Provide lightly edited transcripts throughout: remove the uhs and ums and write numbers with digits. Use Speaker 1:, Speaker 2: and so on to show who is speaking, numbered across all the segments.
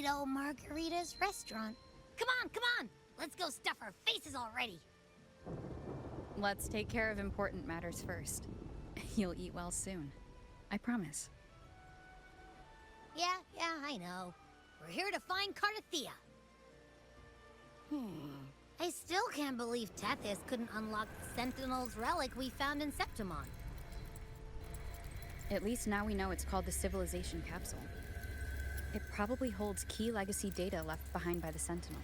Speaker 1: Burrito Margarita's restaurant. Come on! Let's go stuff our faces already!
Speaker 2: Let's take care of important matters first. You'll eat well soon. I promise.
Speaker 1: Yeah, I know. We're here to find Cardathea. I still can't believe Tethys couldn't unlock the Sentinel's relic we found in Septimon.
Speaker 2: At least now we know it's called the Civilization Capsule. It probably holds key legacy data left behind by the Sentinel.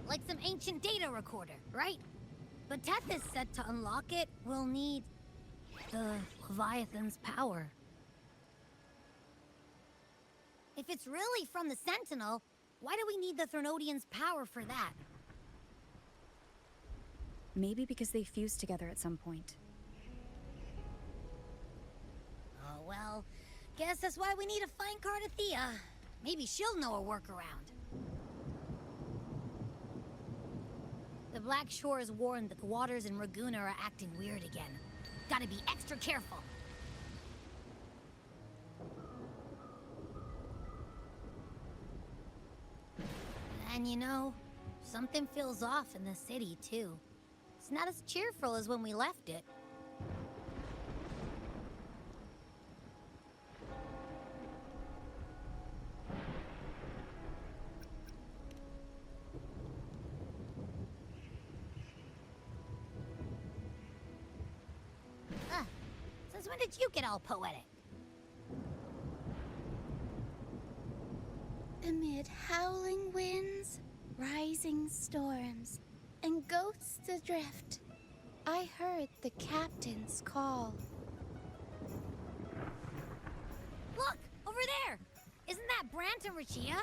Speaker 1: Like some ancient data recorder, right? But Tethys said to unlock it, we'll need the Leviathan's power. If it's really from the Sentinel, why do we need the Threnodian's power for that?
Speaker 2: Maybe because they fused together at some point.
Speaker 1: Oh, well, guess that's why we need to find Cardathea. Maybe she'll know a workaround. The Black Shore has warned that the waters in Ragunna are acting weird again. Gotta be extra careful. And you know, something feels off in the city, too. It's not as cheerful as when we left it. Since when did you get all poetic?
Speaker 3: Amid howling winds, rising storms, and ghosts adrift, I heard the captain's call.
Speaker 1: Look! Over there! Isn't that Brant and Rachia?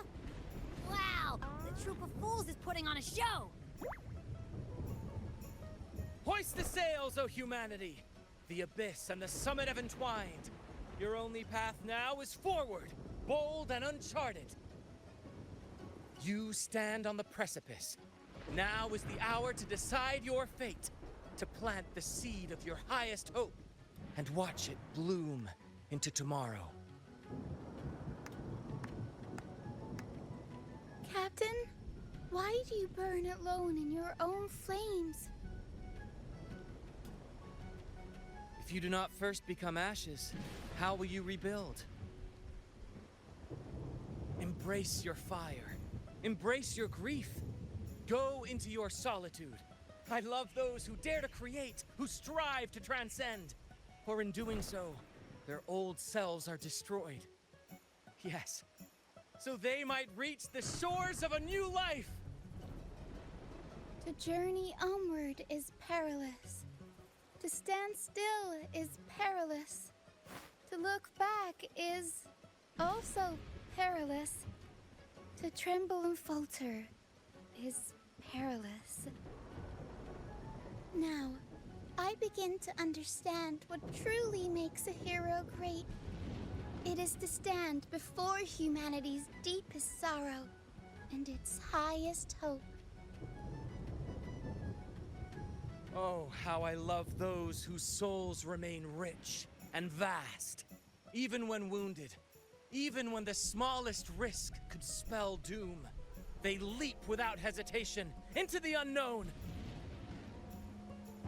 Speaker 1: Wow! The troop of fools is putting on a show!
Speaker 4: Hoist the sails, O humanity! The abyss and the summit have entwined. Your only path now is forward, bold and uncharted. You stand on the precipice. Now is the hour to decide your fate, to plant the seed of your highest hope, and watch it bloom into tomorrow.
Speaker 3: Captain, why do you burn alone in your own flames?
Speaker 4: If you do not first become ashes, how will you rebuild? Embrace your fire. Embrace your grief. Go into your solitude. I love those who dare to create, who strive to transcend. For in doing so, their old selves are destroyed. Yes, so they might reach the shores of a new life.
Speaker 3: To journey onward is perilous. To stand still is perilous. To look back is also perilous. To tremble and falter is perilous. Now, I begin to understand what truly makes a hero great. It is to stand before humanity's deepest sorrow and its highest hope.
Speaker 4: Oh, how I love those whose souls remain rich and vast, even when wounded, even when the smallest risk could spell doom. They leap without hesitation into the unknown.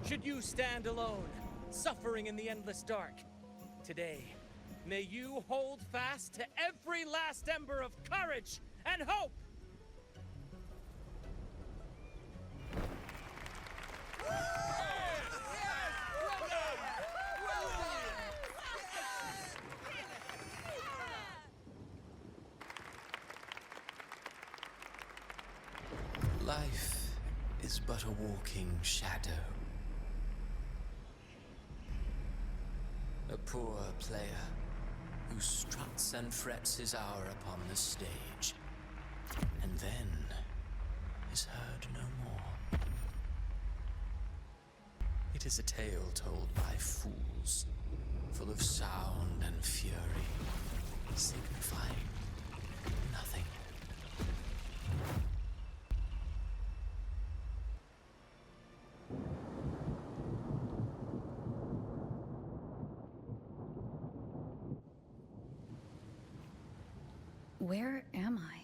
Speaker 4: Should you stand alone, suffering in the endless dark, today, may you hold fast to every last ember of courage and hope!
Speaker 5: Life is but a walking shadow. A poor player who struts and frets his hour upon the stage, and then is heard no more. It is a tale told by fools, full of sound and fury, signifying nothing.
Speaker 2: Where am I?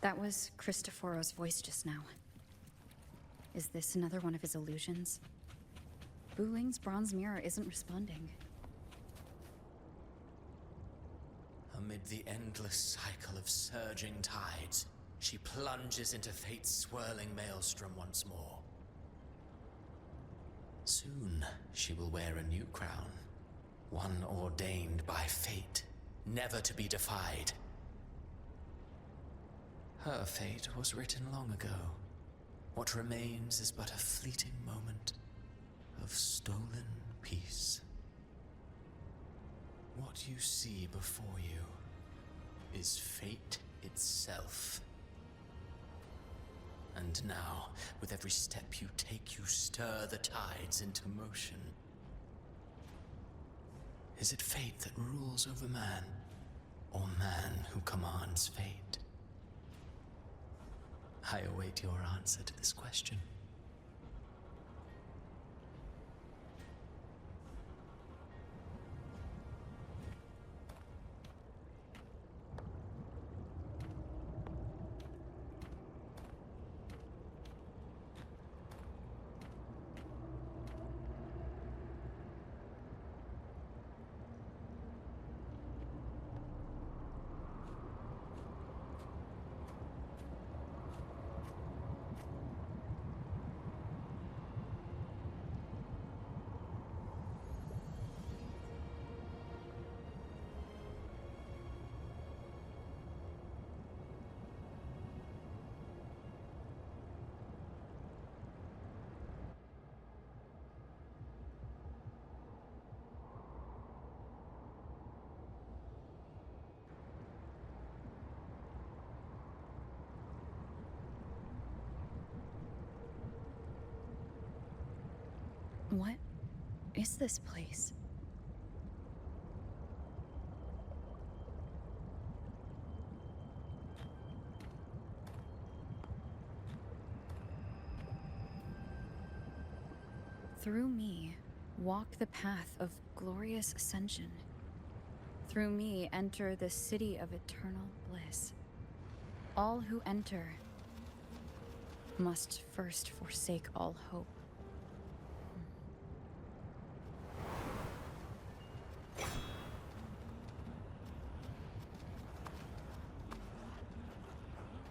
Speaker 2: That was Cristoforo's voice just now. Is this another one of his illusions? Buling's bronze mirror isn't responding.
Speaker 5: Amid the endless cycle of surging tides, she plunges into fate's swirling maelstrom once more. Soon, she will wear a new crown, one ordained by fate, never to be defied. Her fate was written long ago. What remains is but a fleeting moment of stolen peace. What you see before you is fate itself. And now, with every step you take, you stir the tides into motion. Is it fate that rules over man, or man who commands fate? I await your answer to this question.
Speaker 2: What is this place? Through me, walk the path of glorious ascension. Through me, enter the city of eternal bliss. All who enter must first forsake all hope.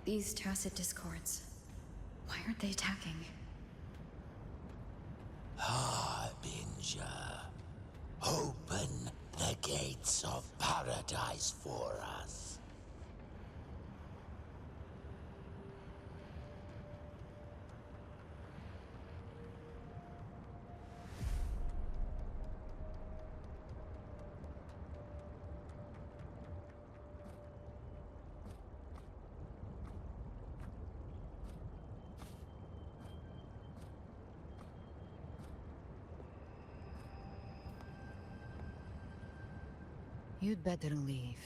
Speaker 2: These tacit discords, why aren't they attacking?
Speaker 6: Harbinger, open the gates of paradise for us.
Speaker 7: You'd better leave.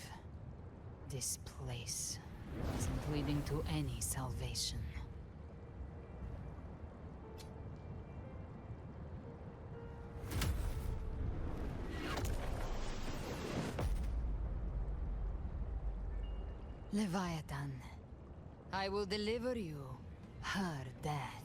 Speaker 7: This place isn't leading to any salvation. Leviathan, I will deliver you her death.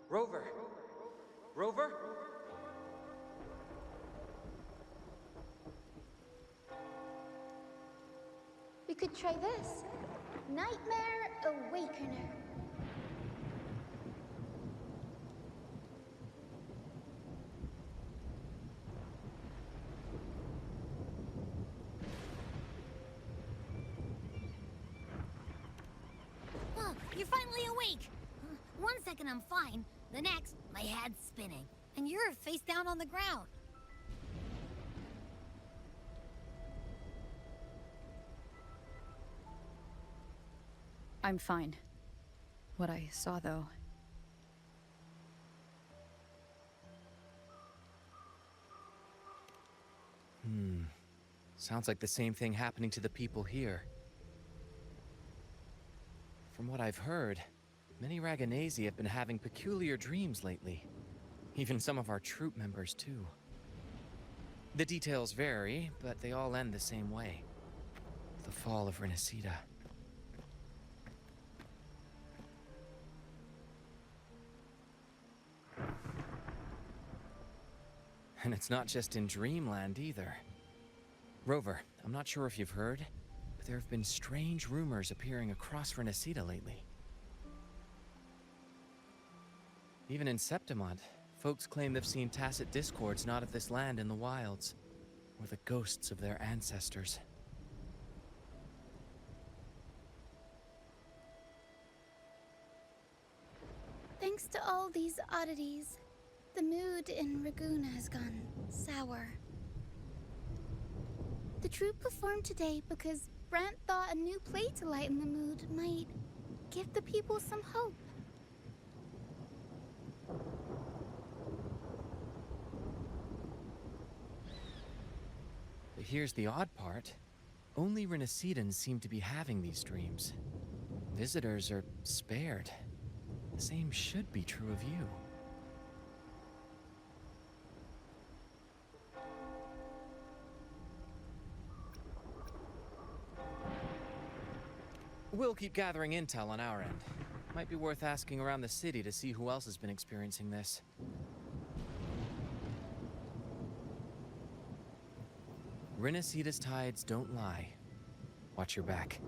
Speaker 4: Rover! Rover?
Speaker 3: We could try this. Nightmare Awakener.
Speaker 1: Oh, you're finally awake! One second I'm fine, the next, my head's spinning. And you're face down on the ground.
Speaker 2: I'm fine. what I saw, though.
Speaker 4: Sounds like the same thing happening to the people here. From what I've heard, many Ragunasi have been having peculiar dreams lately. Even some of our troop members, too. The details vary, but they all end the same way. The fall of Rinascita. And it's not just in Dreamland either. Rover, I'm not sure if you've heard, but there have been strange rumors appearing across Rinascita lately. Even in Septimont, folks claim they've seen tacit discords not of this land in the wilds, or the ghosts of their ancestors.
Speaker 3: Thanks to all these oddities, the mood in Ragunna has gone sour. The troupe performed today because Brant thought a new play to lighten the mood might give the people some hope.
Speaker 4: But here's the odd part. Only Rinascitans seem to be having these dreams. Visitors are spared. The same should be true of you. We'll keep gathering intel on our end. Might be worth asking around the city to see who else has been experiencing this. Rinascita's tides don't lie. Watch your back.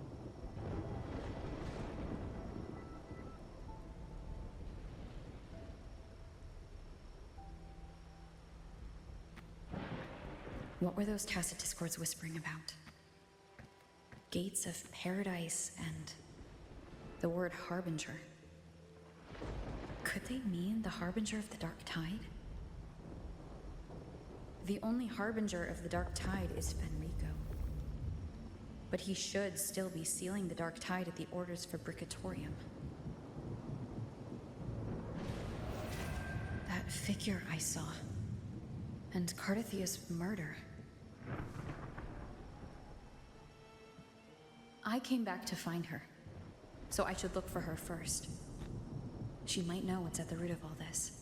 Speaker 2: What were those tacit discords whispering about? Gates of paradise and the word harbinger. Could they mean the harbinger of the dark tide? The only harbinger of the dark tide is Fenrico. But he should still be sealing the dark tide at the orders for Bricatorium. That figure I saw. And Cardathia's murder. I came back to find her, so I should look for her first. She might know what's at the root of all this.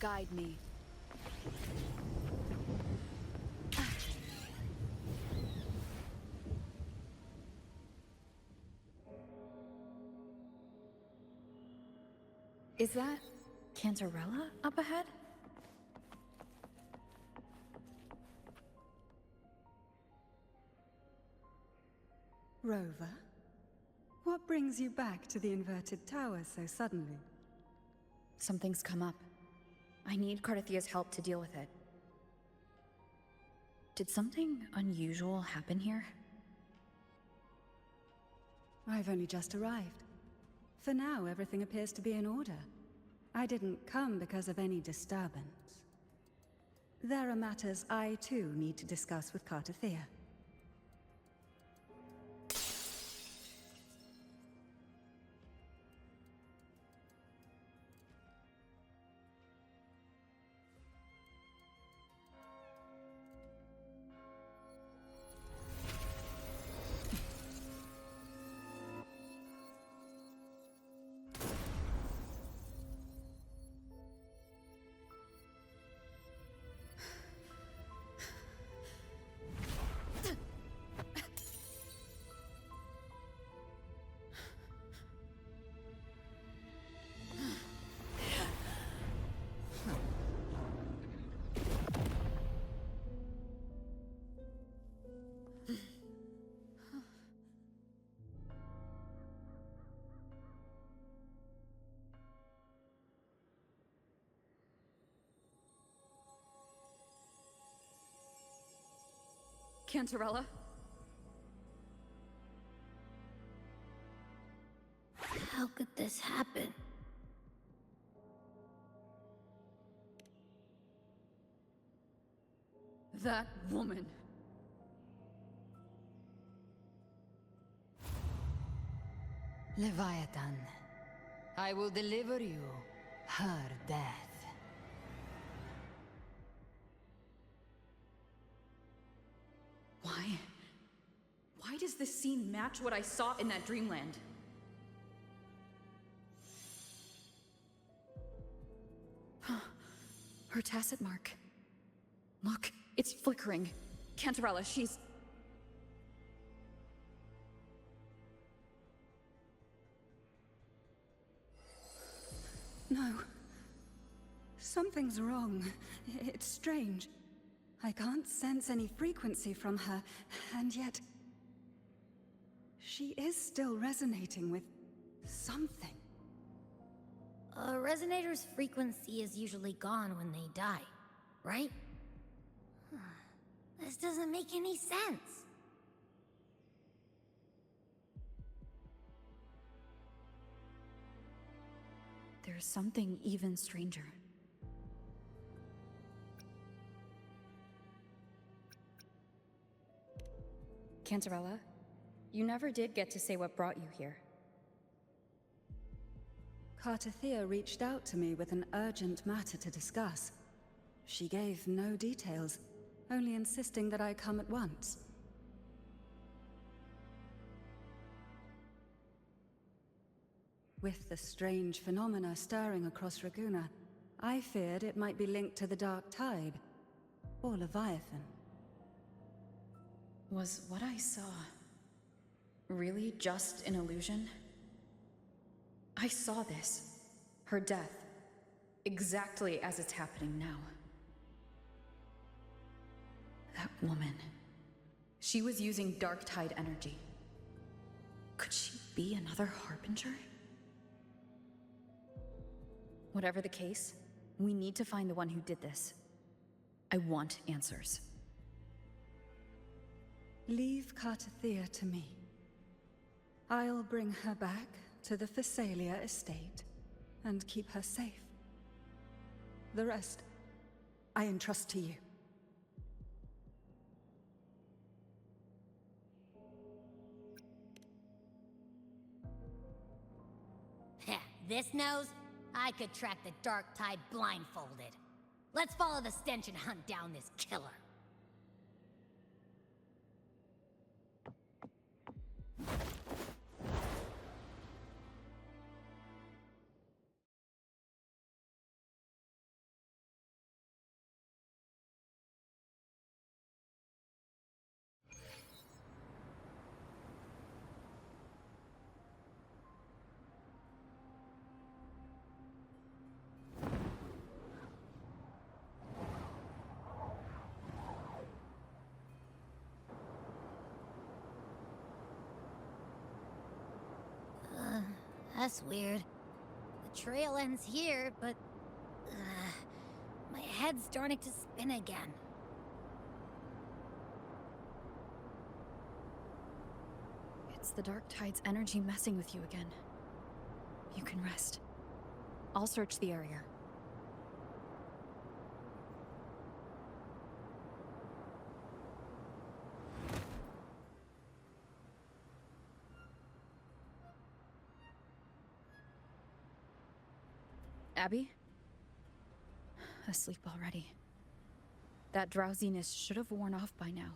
Speaker 2: guide me. Is that Cantarella up ahead?
Speaker 8: Rover, what brings you back to the inverted tower so suddenly?
Speaker 2: Something's come up. I need Cardathia's help to deal with it. Did something unusual happen here?
Speaker 8: I've only just arrived. For now, everything appears to be in order. I didn't come because of any disturbance. There are matters I, too, need to discuss with Cardathia.
Speaker 2: Cantarella?
Speaker 1: How could this happen?
Speaker 2: That woman.
Speaker 7: Leviathan, I will deliver you her death.
Speaker 2: Why does this scene match what I saw in that dreamland? Her tacit mark. Look, it's flickering. Cantarella, she's...
Speaker 8: No. Something's wrong. It's strange. I can't sense any frequency from her, and yet... she is still resonating with something.
Speaker 1: A resonator's frequency is usually gone when they die, right? This doesn't make any sense.
Speaker 2: There's something even stranger. Cantarella, you never did get to say what brought you here.
Speaker 8: Cardathia reached out to me with an urgent matter to discuss. She gave no details, only insisting that I come at once. With the strange phenomena stirring across Ragunna, I feared it might be linked to the Dark Tide, or Leviathan.
Speaker 2: Was what I saw really just an illusion? I saw this, her death, exactly as it's happening now. That woman, she was using Dark Tide energy. Could she be another Harbinger? Whatever the case, we need to find the one who did this. I want answers.
Speaker 8: Leave Cardathia to me. I'll bring her back to the Phasalia estate and keep her safe. The rest, I entrust to you.
Speaker 1: This nose? I could track the Dark Tide blindfolded. Let's follow the stench and hunt down this killer. That's weird. The trail ends here, but... my head's starting to spin again.
Speaker 2: It's the Dark Tide's energy messing with you again. You can rest. I'll search the area. Abby? Asleep already. That drowsiness should have worn off by now.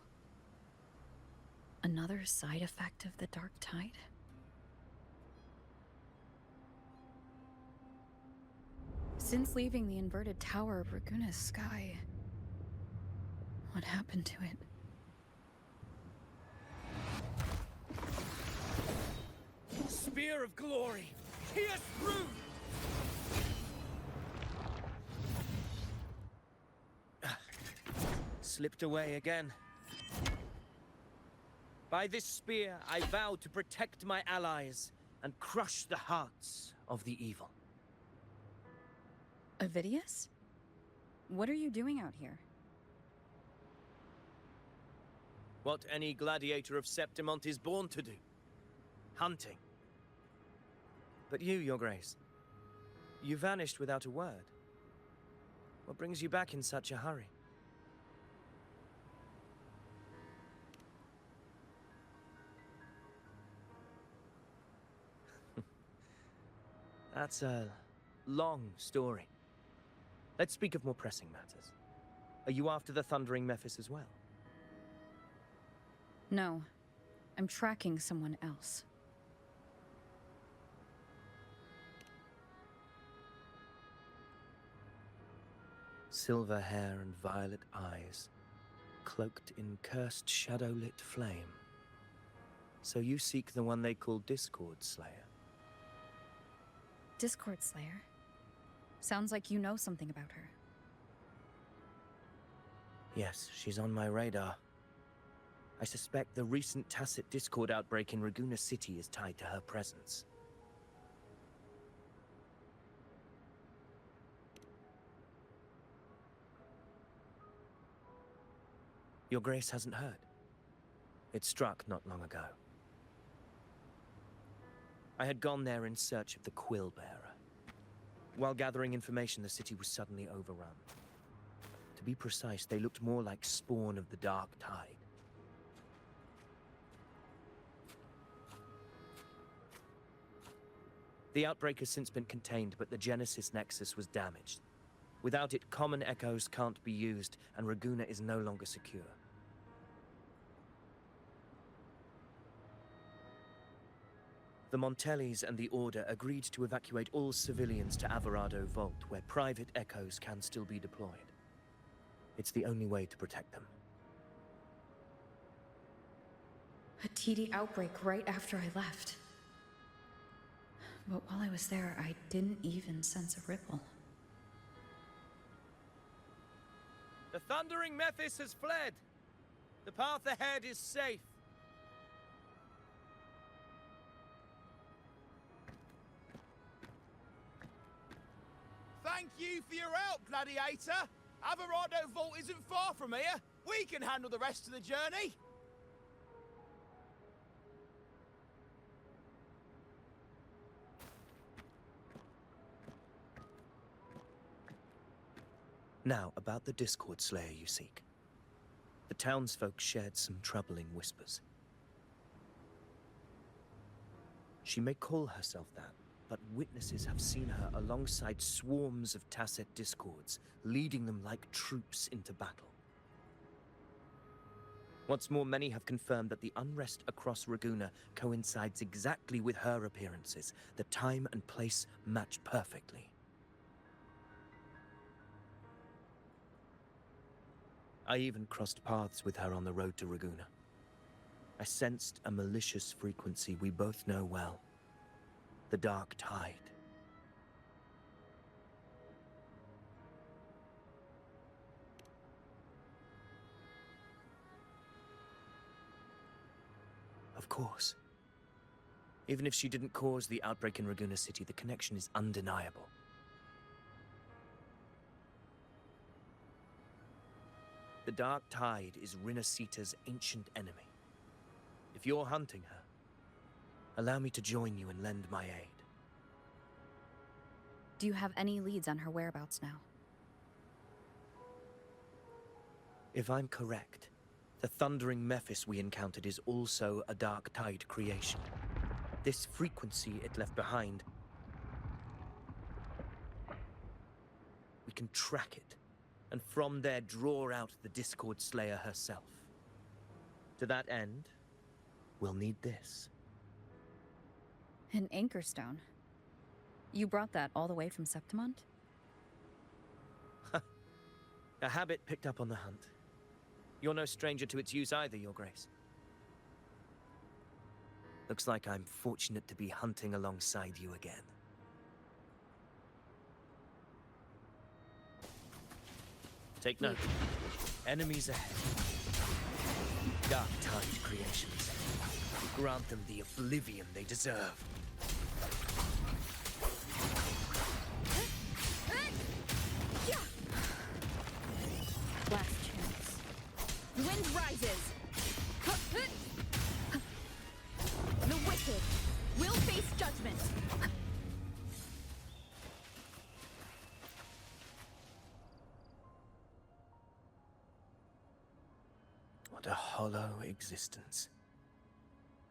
Speaker 2: Another side effect of the Dark Tide? Since leaving the inverted tower of Ragunna's sky, what happened to it?
Speaker 4: Spear of glory! Pierce through! Slipped away again. By this spear, I vow to protect my allies and crush the hearts of the evil.
Speaker 2: Avidius? What are you doing out here?
Speaker 4: What any gladiator of Septimont is born to do. Hunting. But you, Your Grace, you vanished without a word. What brings you back in such a hurry? That's a long story. Let's speak of more pressing matters. Are you after the Thundering Mephis as well?
Speaker 2: No. I'm tracking someone else.
Speaker 4: Silver hair and violet eyes, cloaked in cursed shadow-lit flame. So you seek the one they call Discord Slayer?
Speaker 2: Discord Slayer? Sounds like you know something about her.
Speaker 4: Yes, she's on my radar. I suspect the recent tacit Discord outbreak in Ragunna City is tied to her presence. Your Grace hasn't heard. It struck not long ago. I had gone there in search of the Quill Bearer. While gathering information, the city was suddenly overrun. To be precise, they looked more like spawn of the Dark Tide. The outbreak has since been contained, but the Genesis Nexus was damaged. Without it, common echoes can't be used, and Ragunna is no longer secure. The Montellis and the Order agreed to evacuate all civilians to Averado Vault, where private echoes can still be deployed. It's the only way to protect them.
Speaker 2: A TD outbreak right after I left. But while I was there, I didn't even sense a ripple.
Speaker 4: The Thundering Mephis has fled. The path ahead is safe.
Speaker 9: Thank you for your help, Gladiator. Averado Vault isn't far from here. We can handle the rest of the journey.
Speaker 4: Now, about the Discord Slayer you seek. The townsfolk shared some troubling whispers. She may call herself that, but witnesses have seen her alongside swarms of tacit discords, leading them like troops into battle. What's more, many have confirmed that the unrest across Ragunna coincides exactly with her appearances. The time and place match perfectly. I even crossed paths with her on the road to Ragunna. I sensed a malicious frequency we both know well. The Dark Tide. Of course.
Speaker 10: Even if she didn't cause the outbreak in Ragunna City, the connection is undeniable. The Dark Tide is Rinascita's ancient enemy. If you're hunting her, allow me to join you and lend my aid.
Speaker 2: Do you have any leads on her whereabouts now?
Speaker 10: If I'm correct, the thundering Mephis we encountered is also a Dark Tide creation. This frequency it left behind, we can track it, and from there draw out the Discord Slayer herself. To that end, we'll need this.
Speaker 2: An anchor stone. You brought that all the way from Septimont?
Speaker 10: A habit picked up on the hunt. You're no stranger to its use either, Your Grace. Looks like I'm fortunate to be hunting alongside you again. Take note. Enemies ahead. Dark Tide creations. Grant them the oblivion they deserve.
Speaker 2: Last chance.
Speaker 11: Wind rises! The wicked will face judgment!
Speaker 10: What a hollow existence.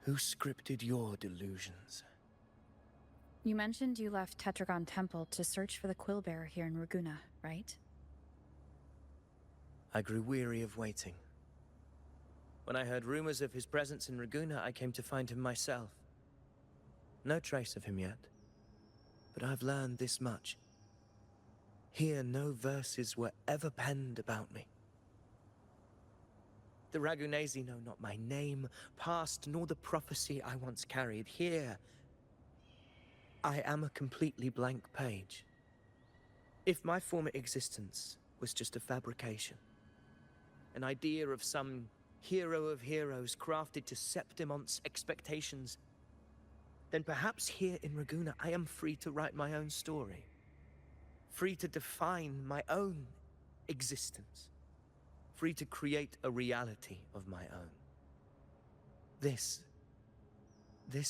Speaker 10: Who scripted your delusions?
Speaker 2: You mentioned you left Tetragon Temple to search for the Quillbearer here in Ragunna, right?
Speaker 10: I grew weary of waiting. When I heard rumors of his presence in Ragunna, I came to find him myself. No trace of him yet, but I've learned this much. Here, no verses were ever penned about me. The Ragunesi know not my name, past, nor the prophecy I once carried. Here, I am a completely blank page. If my former existence was just a fabrication, an idea of some hero of heroes crafted to Septimont's expectations, then perhaps here in Ragunna I am free to write my own story. Free to define my own existence. Free to create a reality of my own. This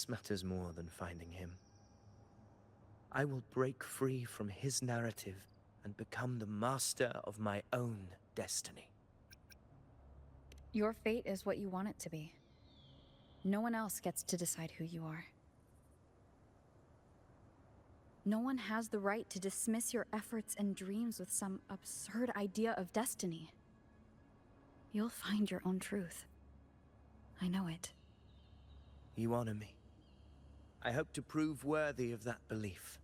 Speaker 10: matters more than finding him. I will break free from his narrative and become the master of my own destiny.
Speaker 2: Your fate is what you want it to be. No one else gets to decide who you are. No one has the right to dismiss your efforts and dreams with some absurd idea of destiny. You'll find your own truth. I know it.
Speaker 10: You honor me. I hope to prove worthy of that belief.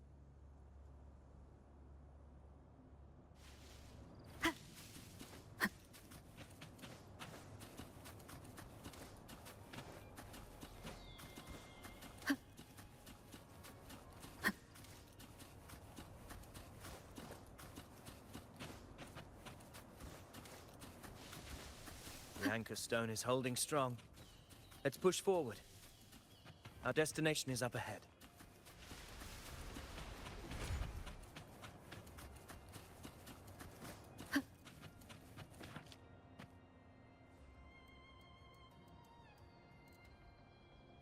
Speaker 10: The anchor stone is holding strong. Let's push forward. Our destination is up ahead.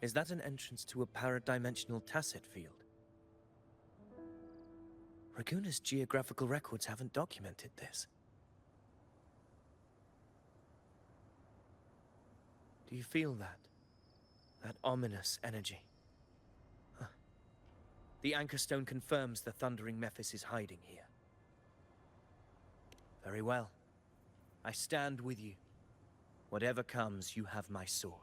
Speaker 10: Is that an entrance to a paradimensional tacit field? Ragunna's geographical records haven't documented this. Do you feel that? That ominous energy? Huh. The anchor stone confirms the thundering Mephis is hiding here. Very well. I stand with you. Whatever comes, you have my sword.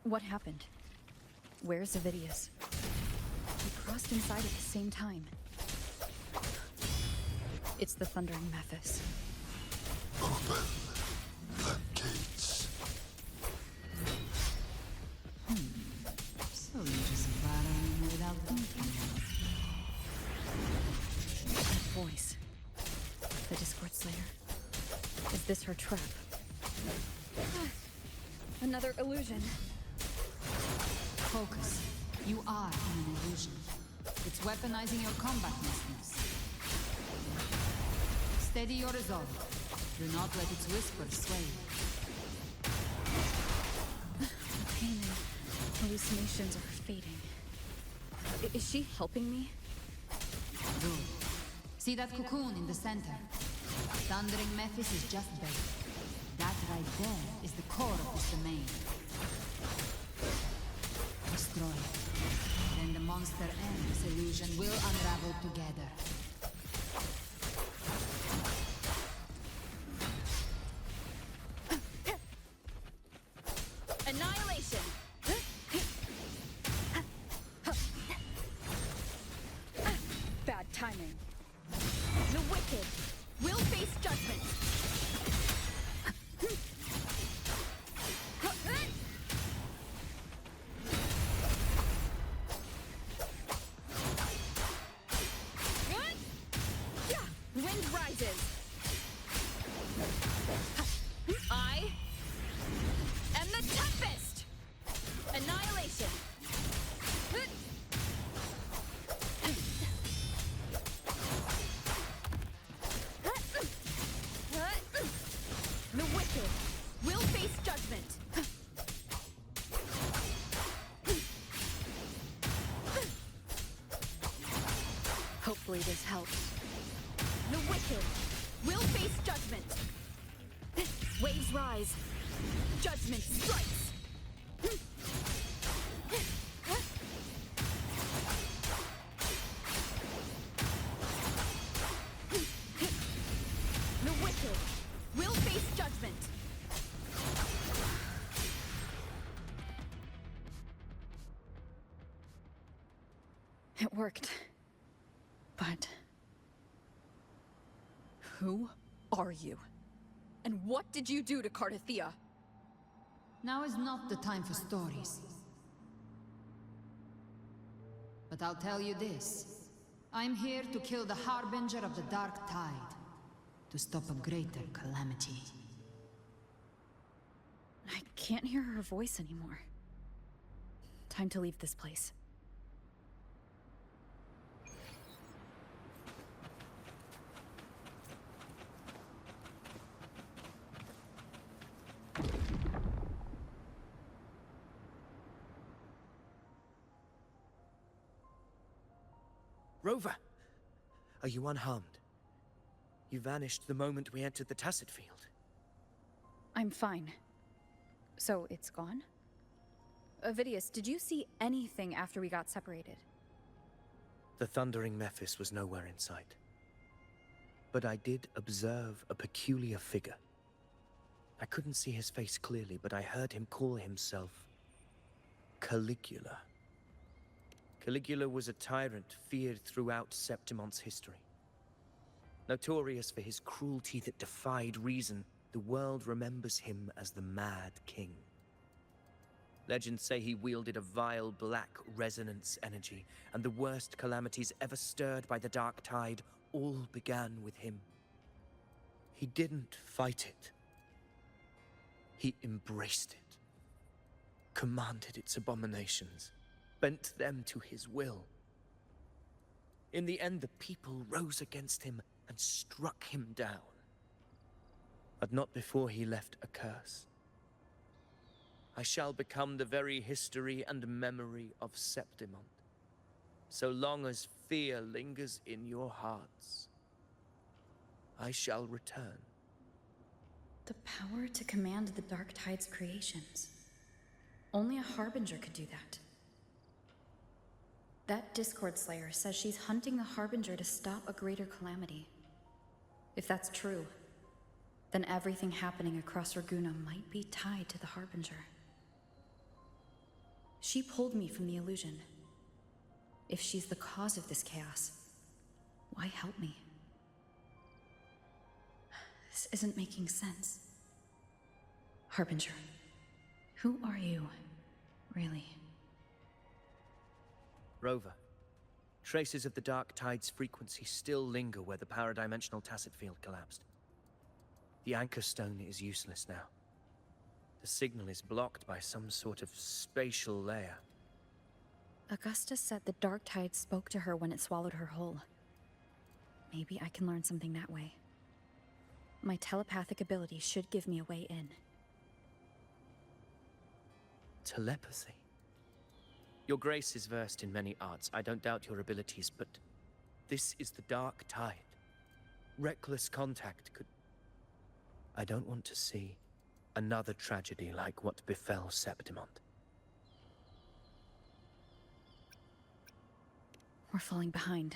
Speaker 2: What happened? Where's Avidius? We crossed inside at the same time. It's the thundering Mephis.
Speaker 6: Open the gates.
Speaker 7: So you just flat on without thinking.
Speaker 2: this her trap? Another illusion.
Speaker 7: Focus. You are in an illusion. It's weaponizing your combat instincts. Steady your resolve. Do not let its whispers sway you.
Speaker 2: The pain and hallucinations are fading. Is she helping me?
Speaker 7: Good. See that cocoon in the center? Thundering Mephis is just bait. That right there is the core of this domain. Destroy it. Then the monster and this illusion will unravel together.
Speaker 11: Annihilation!
Speaker 2: Bad timing.
Speaker 11: The wicked will face judgment! Wind rises! I am the Tempest! Annihilation! The wicked will face judgment!
Speaker 2: Hopefully this helps.
Speaker 11: The wicked will face judgment! Waves rise! Judgment strikes! The wicked will face judgment!
Speaker 2: It worked. But...
Speaker 11: Who are you? And what did you do to Cardathea?
Speaker 7: Now is not the time for stories. But I'll tell you this. I'm here to kill the Harbinger of the Dark Tide. To stop a greater calamity.
Speaker 2: I can't hear her voice anymore. Time to leave this place.
Speaker 10: Rover! Are you unharmed? You vanished the moment we entered the Tacit Field.
Speaker 2: I'm fine. So it's gone? Avidius, did you see anything after we got separated?
Speaker 10: The thundering Mephis was nowhere in sight. But I did observe a peculiar figure. I couldn't see his face clearly, but I heard him call himself Caligula. Caligula was a tyrant feared throughout Septimon's history. Notorious for his cruelty that defied reason, the world remembers him as the Mad King. Legends say he wielded a vile black resonance energy, and the worst calamities ever stirred by the Dark Tide all began with him. He didn't fight it. He embraced it, commanded its abominations, bent them to his will. In the end, the people rose against him and struck him down. But not before he left a curse. I shall become the very history and memory of Septimon, so long as fear lingers in your hearts. I shall return.
Speaker 2: The power to command the Dark Tide's creations. Only a Harbinger could do that. That Discord Slayer says she's hunting the Harbinger to stop a greater calamity. If that's true, then everything happening across Ragunna might be tied to the Harbinger. She pulled me from the illusion. If she's the cause of this chaos, why help me? This isn't making sense. Harbinger, who are you, really?
Speaker 10: Rover, traces of the Dark Tide's frequency still linger where the paradimensional Tacit Field collapsed. The anchor stone is useless now. The signal is blocked by some sort of spatial layer.
Speaker 2: Augusta said the dark tide spoke to her when it swallowed her whole. Maybe I can learn something that way. My telepathic ability should give me a way in.
Speaker 10: Telepathy? Your grace is versed in many arts. I don't doubt your abilities, but this is the dark tide. Reckless contact could... I don't want to see another tragedy like what befell Septimont.
Speaker 2: We're falling behind.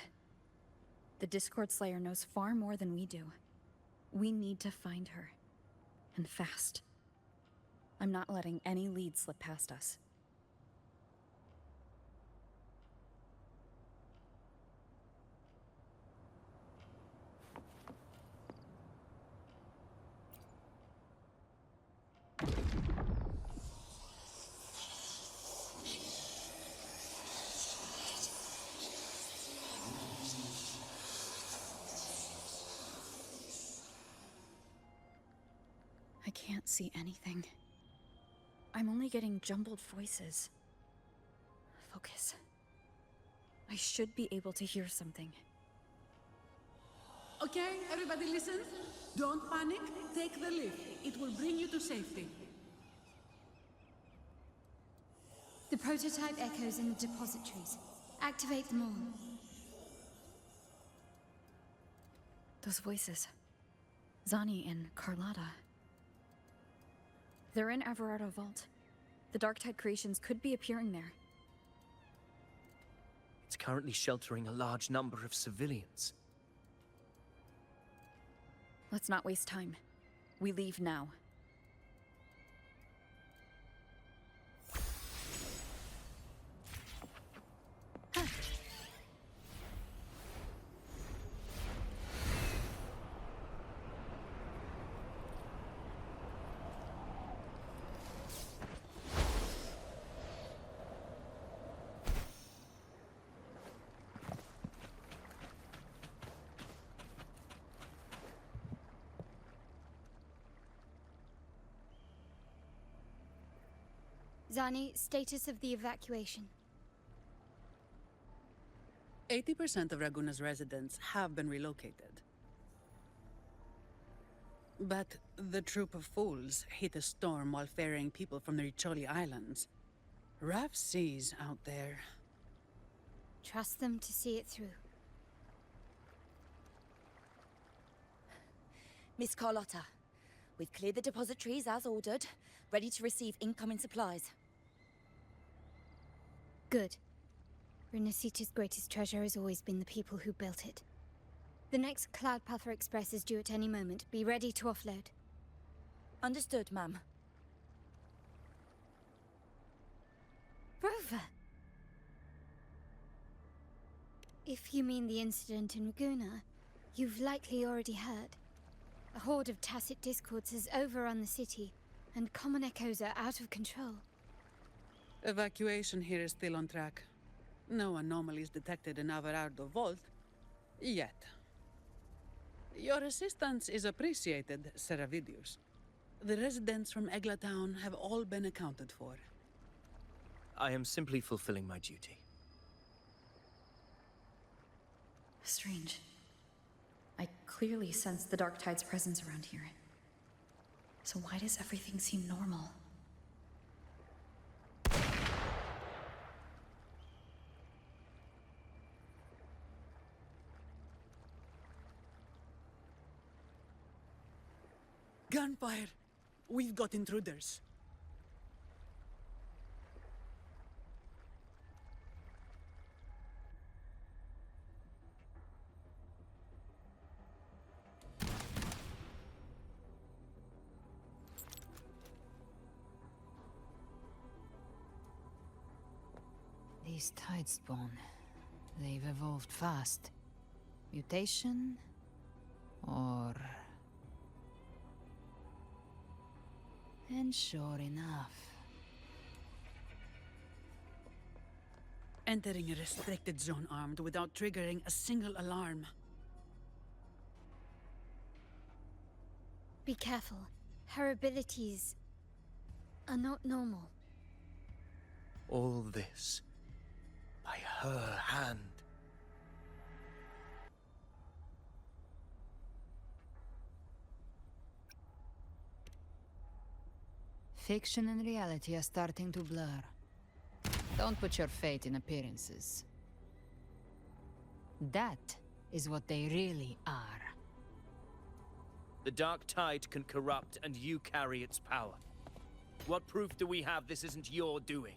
Speaker 2: The Discord Slayer knows far more than we do. We need to find her. And fast. I'm not letting any lead slip past us. I can't see anything. I'm only getting jumbled voices. Focus. I should be able to hear something.
Speaker 12: Okay, everybody listen. Don't panic. Take the lift. It will bring you to safety.
Speaker 3: The prototype echoes in the depositories. Activate them all.
Speaker 2: Those voices. Zani and Carlotta. They're in Averardo Vault. The Darktide creations could be appearing there.
Speaker 10: It's currently sheltering a large number of civilians.
Speaker 2: Let's not waste time. We leave now.
Speaker 3: Zani, status of the evacuation.
Speaker 12: 80% of Ragunna's residents have been relocated. But the troop of fools hit a storm while ferrying people from the Riccioli Islands. Rough seas out there.
Speaker 3: Trust them to see it through.
Speaker 13: Miss Carlotta, we've cleared the depositories as ordered, ready to receive incoming supplies.
Speaker 3: Good. Rinascita's greatest treasure has always been the people who built it. The next Cloudpather Express is due at any moment. Be ready to offload.
Speaker 13: Understood, ma'am.
Speaker 3: Rover! If you mean the incident in Ragunna, you've likely already heard. A horde of tacit discords has overrun the city, and common echoes are out of control.
Speaker 12: Evacuation here is still on track. No anomalies detected in Averardo Vault. Yet. Your assistance is appreciated, Sir Avidius. The residents from Eglatown have all been accounted for.
Speaker 10: I am simply fulfilling my duty.
Speaker 2: Strange. I clearly sense the Dark Tide's presence around here. So why does everything seem normal?
Speaker 12: Gunfire! We've got intruders.
Speaker 7: These Tidespawn, they've evolved fast. Mutation? Or... And sure enough...
Speaker 12: Entering a restricted zone armed without triggering a single alarm.
Speaker 1: Be careful. Her abilities are not normal.
Speaker 10: All this by her hand.
Speaker 7: Fiction and reality are starting to blur. Don't put your faith in appearances. That is what they really are.
Speaker 9: The dark tide can corrupt, and you carry its power. What proof do we have this isn't your doing?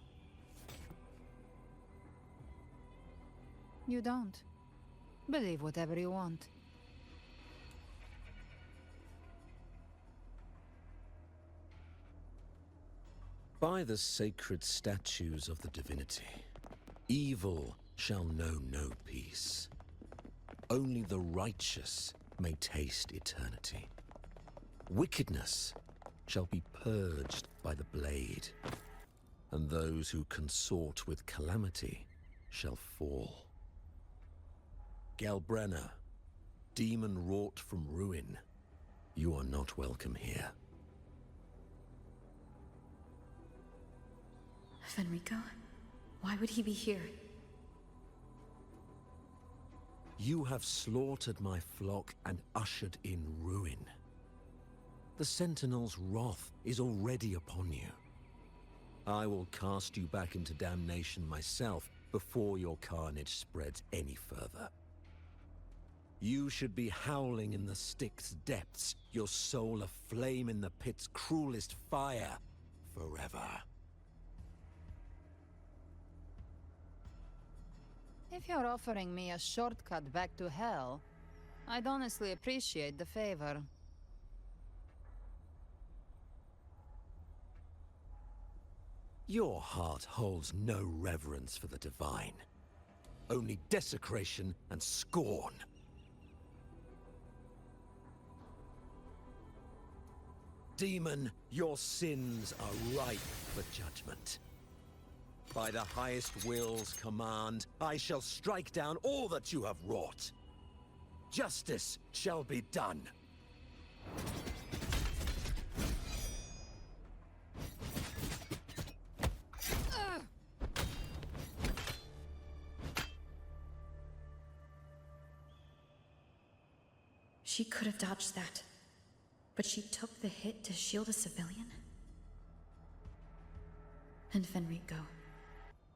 Speaker 7: You don't. Believe whatever you want.
Speaker 14: By the sacred statues of the divinity, evil shall know no peace. Only the righteous may taste eternity. Wickedness shall be purged by the blade, and those who consort with calamity shall fall. Galbrenna, demon wrought from ruin, you are not welcome here.
Speaker 2: Fenrico? Why would he be here?
Speaker 14: You have slaughtered my flock and ushered in ruin. The Sentinel's wrath is already upon you. I will cast you back into damnation myself before your carnage spreads any further. You should be howling in the Styx's depths, your soul aflame in the pit's cruelest fire, forever.
Speaker 7: If you're offering me a shortcut back to hell, I'd honestly appreciate the favor.
Speaker 14: Your heart holds no reverence for the divine. Only desecration and scorn. Demon, your sins are ripe for judgment. By the highest will's command, I shall strike down all that you have wrought. Justice shall be done.
Speaker 2: She could have dodged that, but she took the hit to shield a civilian? And Fenrico.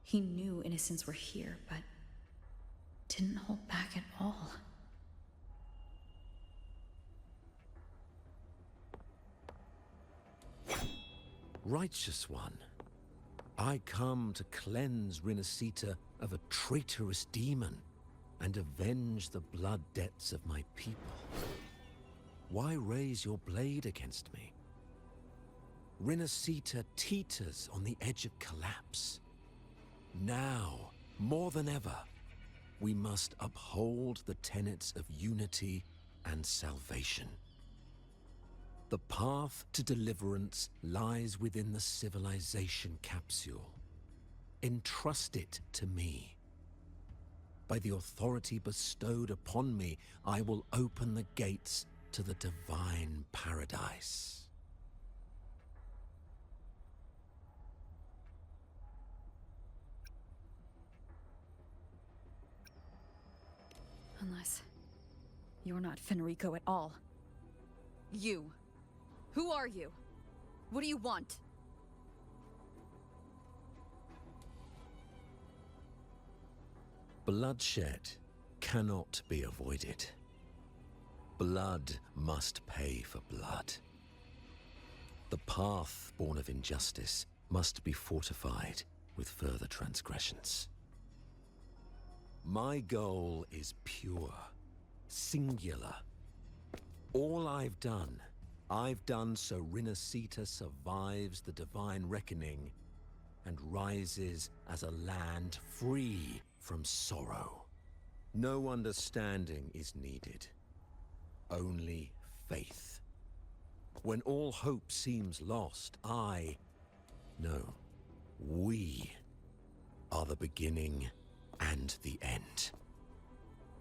Speaker 2: He knew innocents were here, but didn't hold back at all.
Speaker 14: Righteous one, I come to cleanse Rinascita of a traitorous demon and avenge the blood debts of my people. Why raise your blade against me? Rinascita teeters on the edge of collapse. Now, more than ever, we must uphold the tenets of unity and salvation. The path to deliverance lies within the Civilization Capsule. Entrust it to me. By the authority bestowed upon me, I will open the gates to the divine paradise.
Speaker 2: Unless you're not Fenrico at all.
Speaker 11: You. Who are you? What do you want?
Speaker 14: Bloodshed cannot be avoided. Blood must pay for blood. The path born of injustice must be fortified with further transgressions. My goal is pure, singular. All I've done so Rinascita survives the divine reckoning and rises as a land free from sorrow. No understanding is needed, only faith. When all hope seems lost, we are the beginning and the end.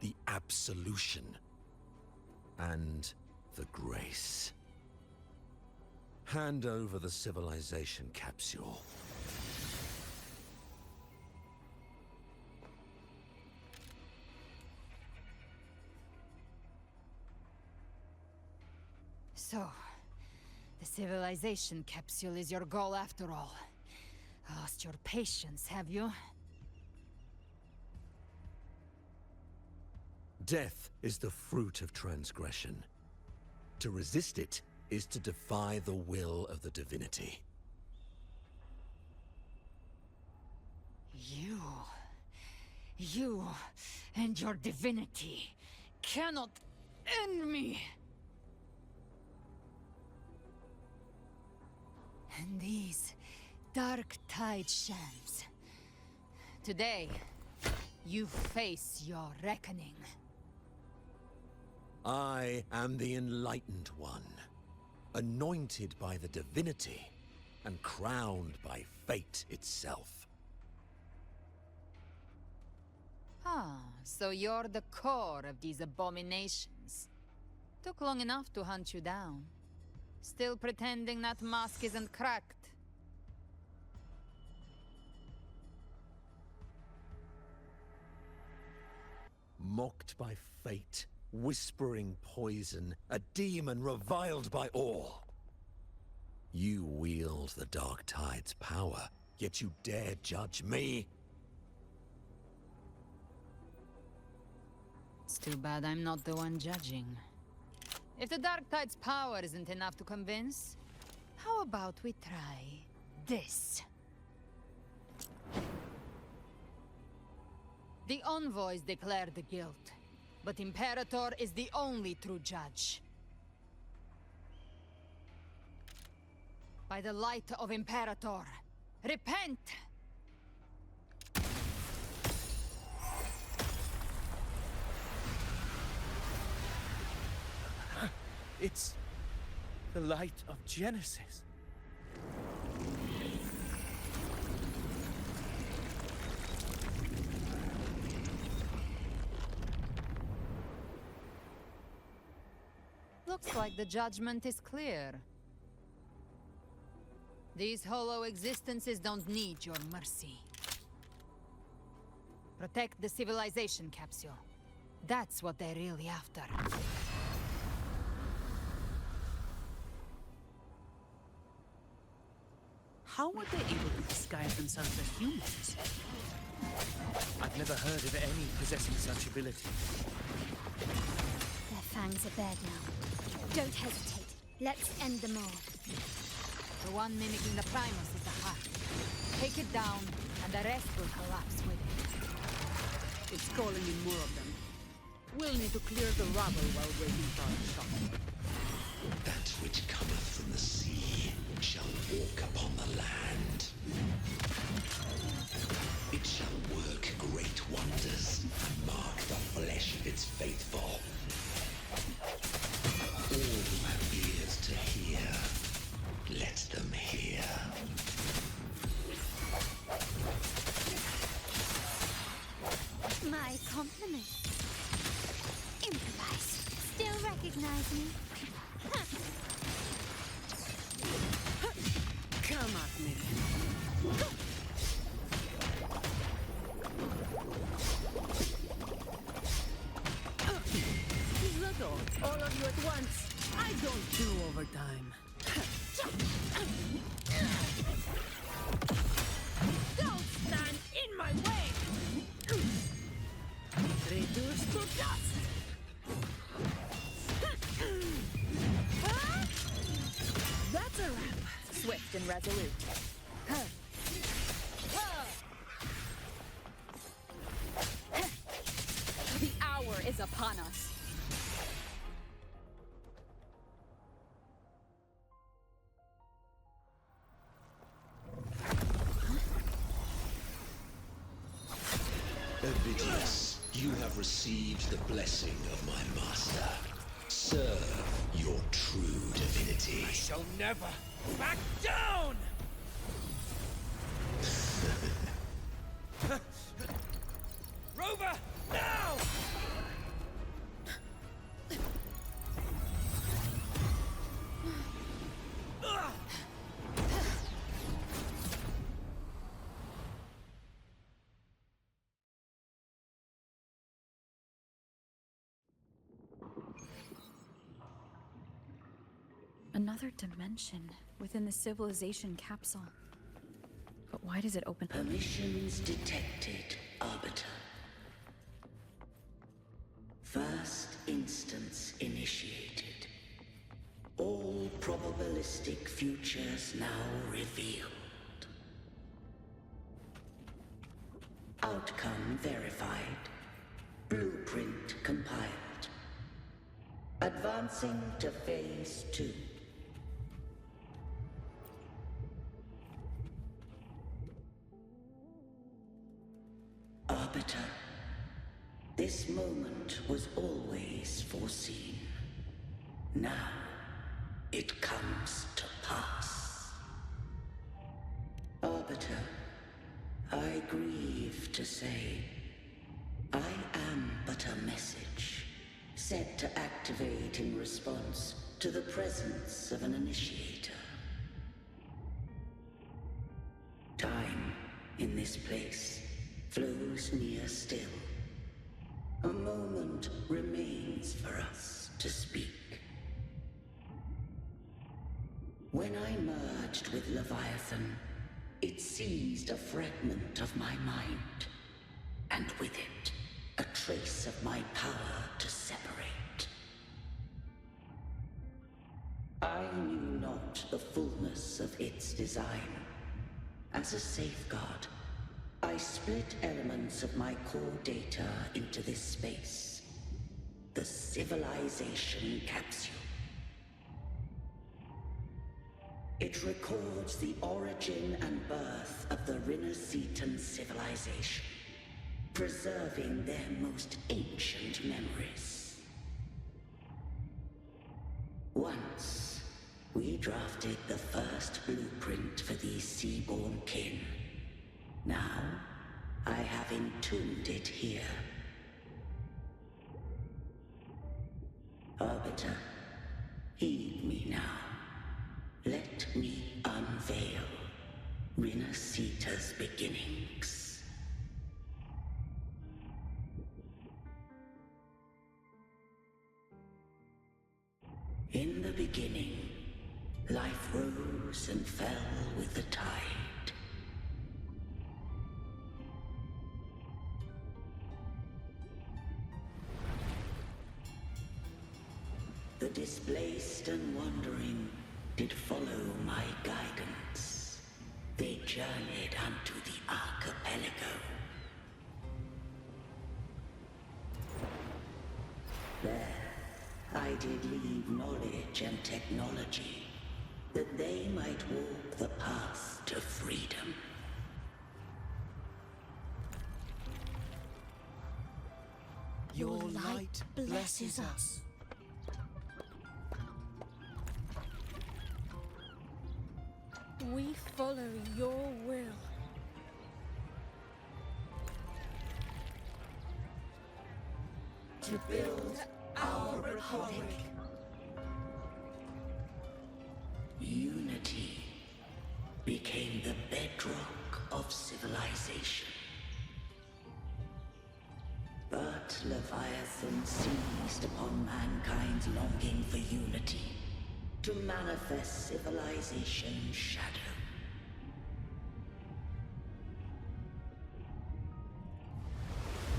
Speaker 14: The absolution and the grace. Hand over the Civilization Capsule.
Speaker 7: So, the Civilization Capsule is your goal after all. Lost your patience, have you?
Speaker 14: Death is the fruit of transgression. To resist it is to defy the will of the divinity.
Speaker 7: You and your divinity cannot end me! And these dark tide shams. Today, you face your reckoning.
Speaker 14: I am the Enlightened One, anointed by the divinity and crowned by fate itself.
Speaker 7: Ah, so you're the core of these abominations. Took long enough to hunt you down. Still pretending that mask isn't cracked.
Speaker 14: Mocked by fate, whispering poison, a demon reviled by all. You wield the Dark Tide's power, yet you dare judge me?
Speaker 7: It's too bad I'm not the one judging. If the Dark Tide's power isn't enough to convince, how about we try this? The envoys declare the guilt, but Imperator is the only true judge. By the light of Imperator, repent!
Speaker 10: It's the light of Genesis.
Speaker 7: Looks like the judgment is clear. These hollow existences don't need your mercy. Protect the Civilization Capsule. That's what they're really after.
Speaker 12: How were they able to disguise themselves as humans?
Speaker 10: I've never heard of any possessing such ability.
Speaker 1: Their fangs are bared now. Don't hesitate. Let's end them all.
Speaker 7: The one mimicking the Primus is the heart. Take it down, and the rest will collapse with it.
Speaker 12: It's calling in more of them. We'll need to clear the rubble while waiting for our shot.
Speaker 14: That which cometh from the sea shall walk upon the land. It shall work great wonders and mark the flesh of its faithful. All who have ears to hear, let them hear.
Speaker 1: My compliments. Improvise. Still recognize me?
Speaker 12: Come at me. Little, all of you at once. I don't do overtime. Don't stand in my way! Reduced to dust! That's a wrap.
Speaker 2: Swift and resolute. The hour is upon us.
Speaker 14: Avidius, you have received the blessing of my master. Serve your true divinity.
Speaker 4: I shall never back down! Rover, now! Ugh!
Speaker 2: Another dimension within the Civilization Capsule. But why does it open?
Speaker 15: Permissions detected, Arbiter. First instance initiated. All probabilistic futures now revealed. Outcome verified. Blueprint compiled. Advancing to Phase 2. Arbiter, this moment was always foreseen. Now, it comes to pass. Arbiter, I grieve to say, I am but a message, set to activate in response to the presence of an initiator. Time, in this place, flows near still. A moment remains for us to speak. When I merged with Leviathan, it seized a fragment of my mind, and with it, a trace of my power to separate. I knew not the fullness of its design. As a safeguard, I split elements of my core data into this space, the Civilization Capsule. It records the origin and birth of the Rinascitan civilization, preserving their most ancient memories. Once, we drafted the first blueprint for these seaborn kin. Now, I have entombed it here. Arbiter, heed me now. Let me unveil Rinascita's beginnings. In the beginning, life rose and fell with the tide. The displaced and wandering did follow my guidance. They journeyed unto the archipelago. There, I did leave knowledge and technology, that they might walk the path to freedom.
Speaker 5: Your light blesses us.
Speaker 16: We follow your will.
Speaker 15: To build our republic. Unity became the bedrock of civilization. But Leviathan seized upon mankind's longing for unity to manifest civilization's shadow.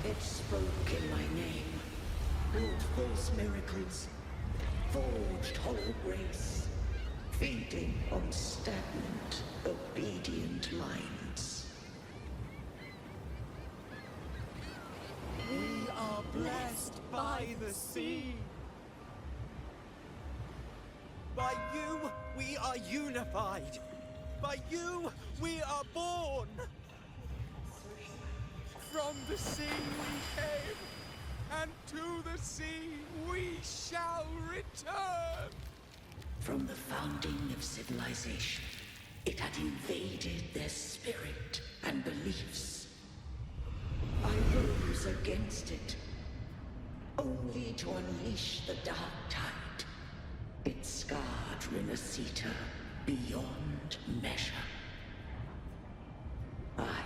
Speaker 15: It spoke in my name, built false miracles, forged hollow grace, feeding on stagnant, obedient minds.
Speaker 5: We are blessed by the sea. By you, we are unified. By you, we are born. From the sea we came, and to the sea we shall return.
Speaker 15: From the founding of civilization, it had invaded their spirit and beliefs. I rose against it, only to unleash the dark tide. It scarred Rinascita beyond measure. I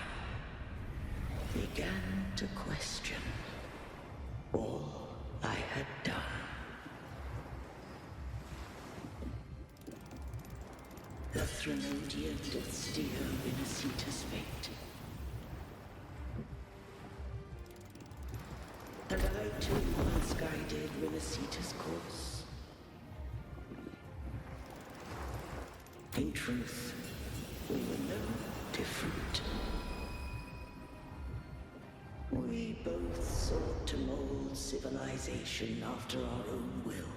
Speaker 15: began to question all I had done. the Threnodian doth steer Rinascita's fate. And I too once guided Rinascita's course. In truth, we were no different. We both sought to mold civilization after our own will.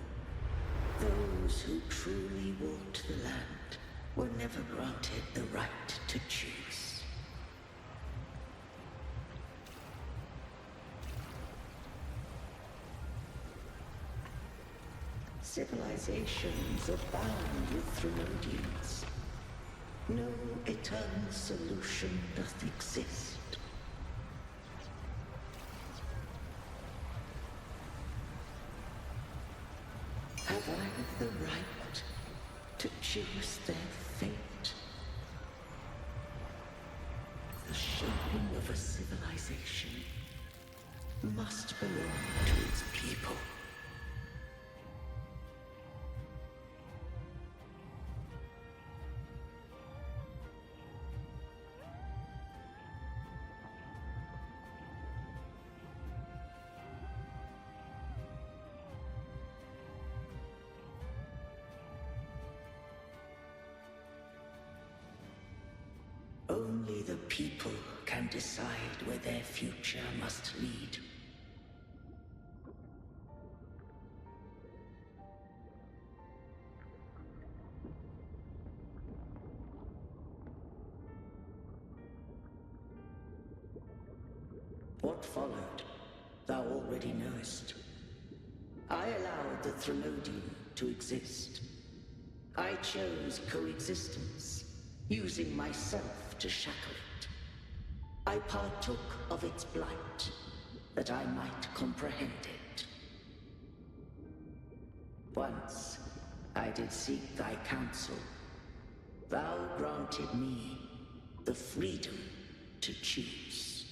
Speaker 15: Those who truly walked the land were never granted the right to choose. Civilizations abound with Threnodians. No eternal solution doth exist. Have I the right to choose their fate? The shaping of a civilization must belong to its people. Only the people can decide where their future must lead. What followed, thou already knowest. I allowed the Threnodian to exist. I chose coexistence, using myself to shackle it. I partook of its blight, that I might comprehend it. Once I did seek thy counsel. Thou granted me the freedom to choose.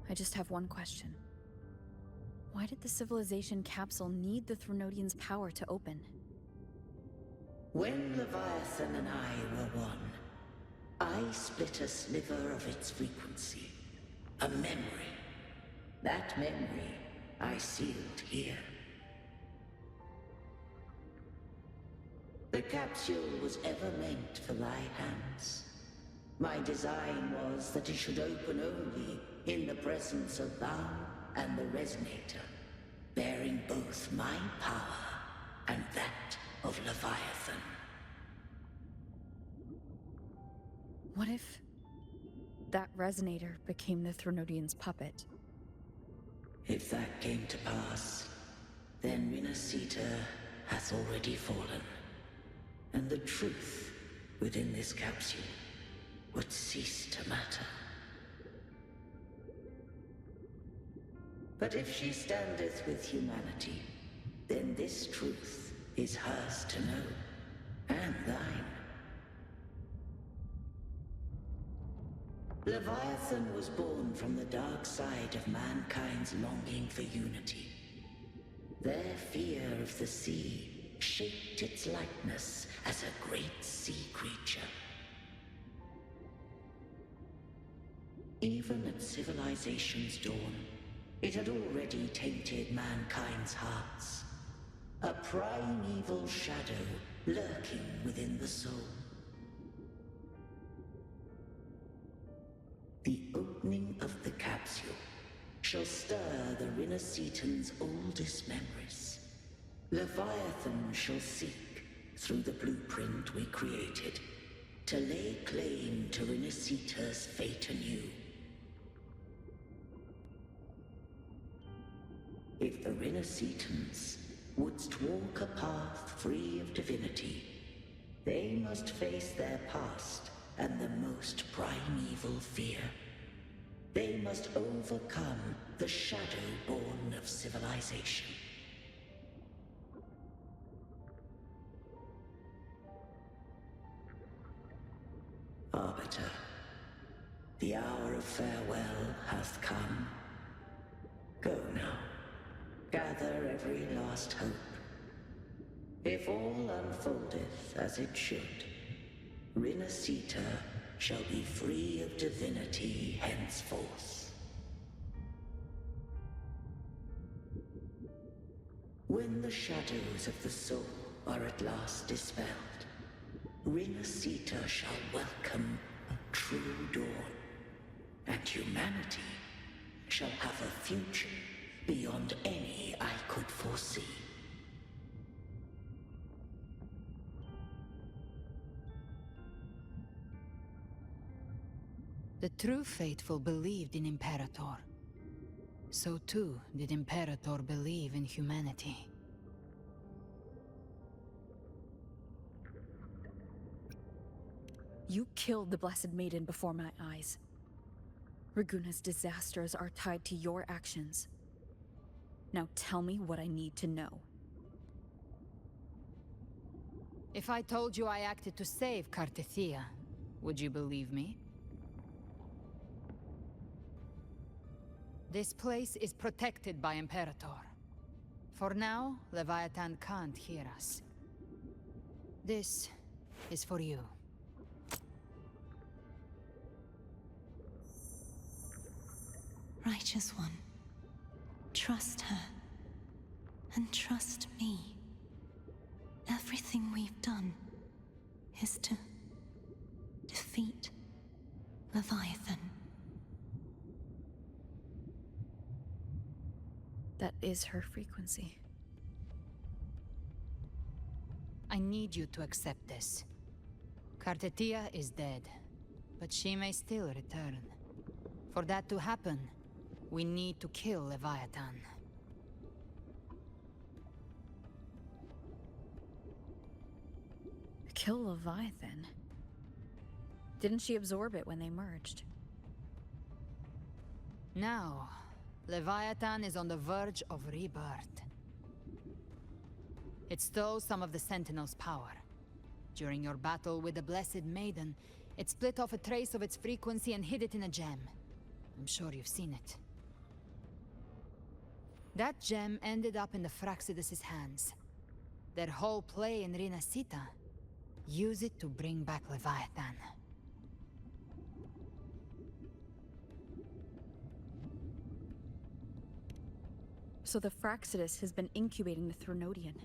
Speaker 2: I just have one question. Why did the Civilization Capsule need the Threnodian's power to open?
Speaker 15: When Leviathan and I were one, I split a sliver of its frequency. A memory. That memory I sealed here. The capsule was ever meant for thy hands. My design was that it should open only in the presence of thou and the Resonator, bearing both my power and that of Leviathan.
Speaker 2: What if that Resonator became the Threnodian's puppet?
Speaker 15: If that came to pass, then Rinascita hath already fallen, and the truth within this capsule would cease to matter. But if she standeth with humanity, then this truth is hers to know, and thine. Leviathan was born from the dark side of mankind's longing for unity. Their fear of the sea shaped its likeness as a great sea creature. Even at civilization's dawn, it had already tainted mankind's hearts. A primeval shadow lurking within the soul. The opening of the capsule shall stir the Rinascitan's oldest memories. Leviathan shall seek, through the blueprint we created, to lay claim to Rinascita's fate anew. If the Rinascitans wouldst walk a path free of divinity, they must face their past and the most primeval fear. They must overcome the shadow born of civilization. Arbiter, the hour of farewell hath come. Go now. every last hope. If all unfoldeth as it should, Rinascita shall be free of divinity henceforth. When the shadows of the soul are at last dispelled, Rinascita shall welcome a true dawn, and humanity shall have a future beyond any I could foresee.
Speaker 7: The true faithful believed in Imperator. So too did Imperator believe in humanity.
Speaker 2: You killed the Blessed Maiden before my eyes. Ragunna's disasters are tied to your actions. Now tell me what I need to know.
Speaker 7: If I told you I acted to save Cartethia, would you believe me? This place is protected by Imperator. For now, Leviathan can't hear us. This is for you.
Speaker 17: Righteous One, trust her, and trust me. Everything we've done is to defeat Leviathan.
Speaker 2: That is her frequency.
Speaker 7: I need you to accept this. Cartethia is dead, but she may still return. For that to happen, we need to kill Leviathan.
Speaker 2: Kill Leviathan? Didn't she absorb it when they merged?
Speaker 7: Now, Leviathan is on the verge of rebirth. It stole some of the Sentinel's power. During your battle with the Blessed Maiden, it split off a trace of its frequency and hid it in a gem. I'm sure you've seen it. That gem ended up in the Fraxidus' hands. Their whole play in Rinascita, use it to bring back Leviathan.
Speaker 2: So the Fraxidus has been incubating the Threnodian.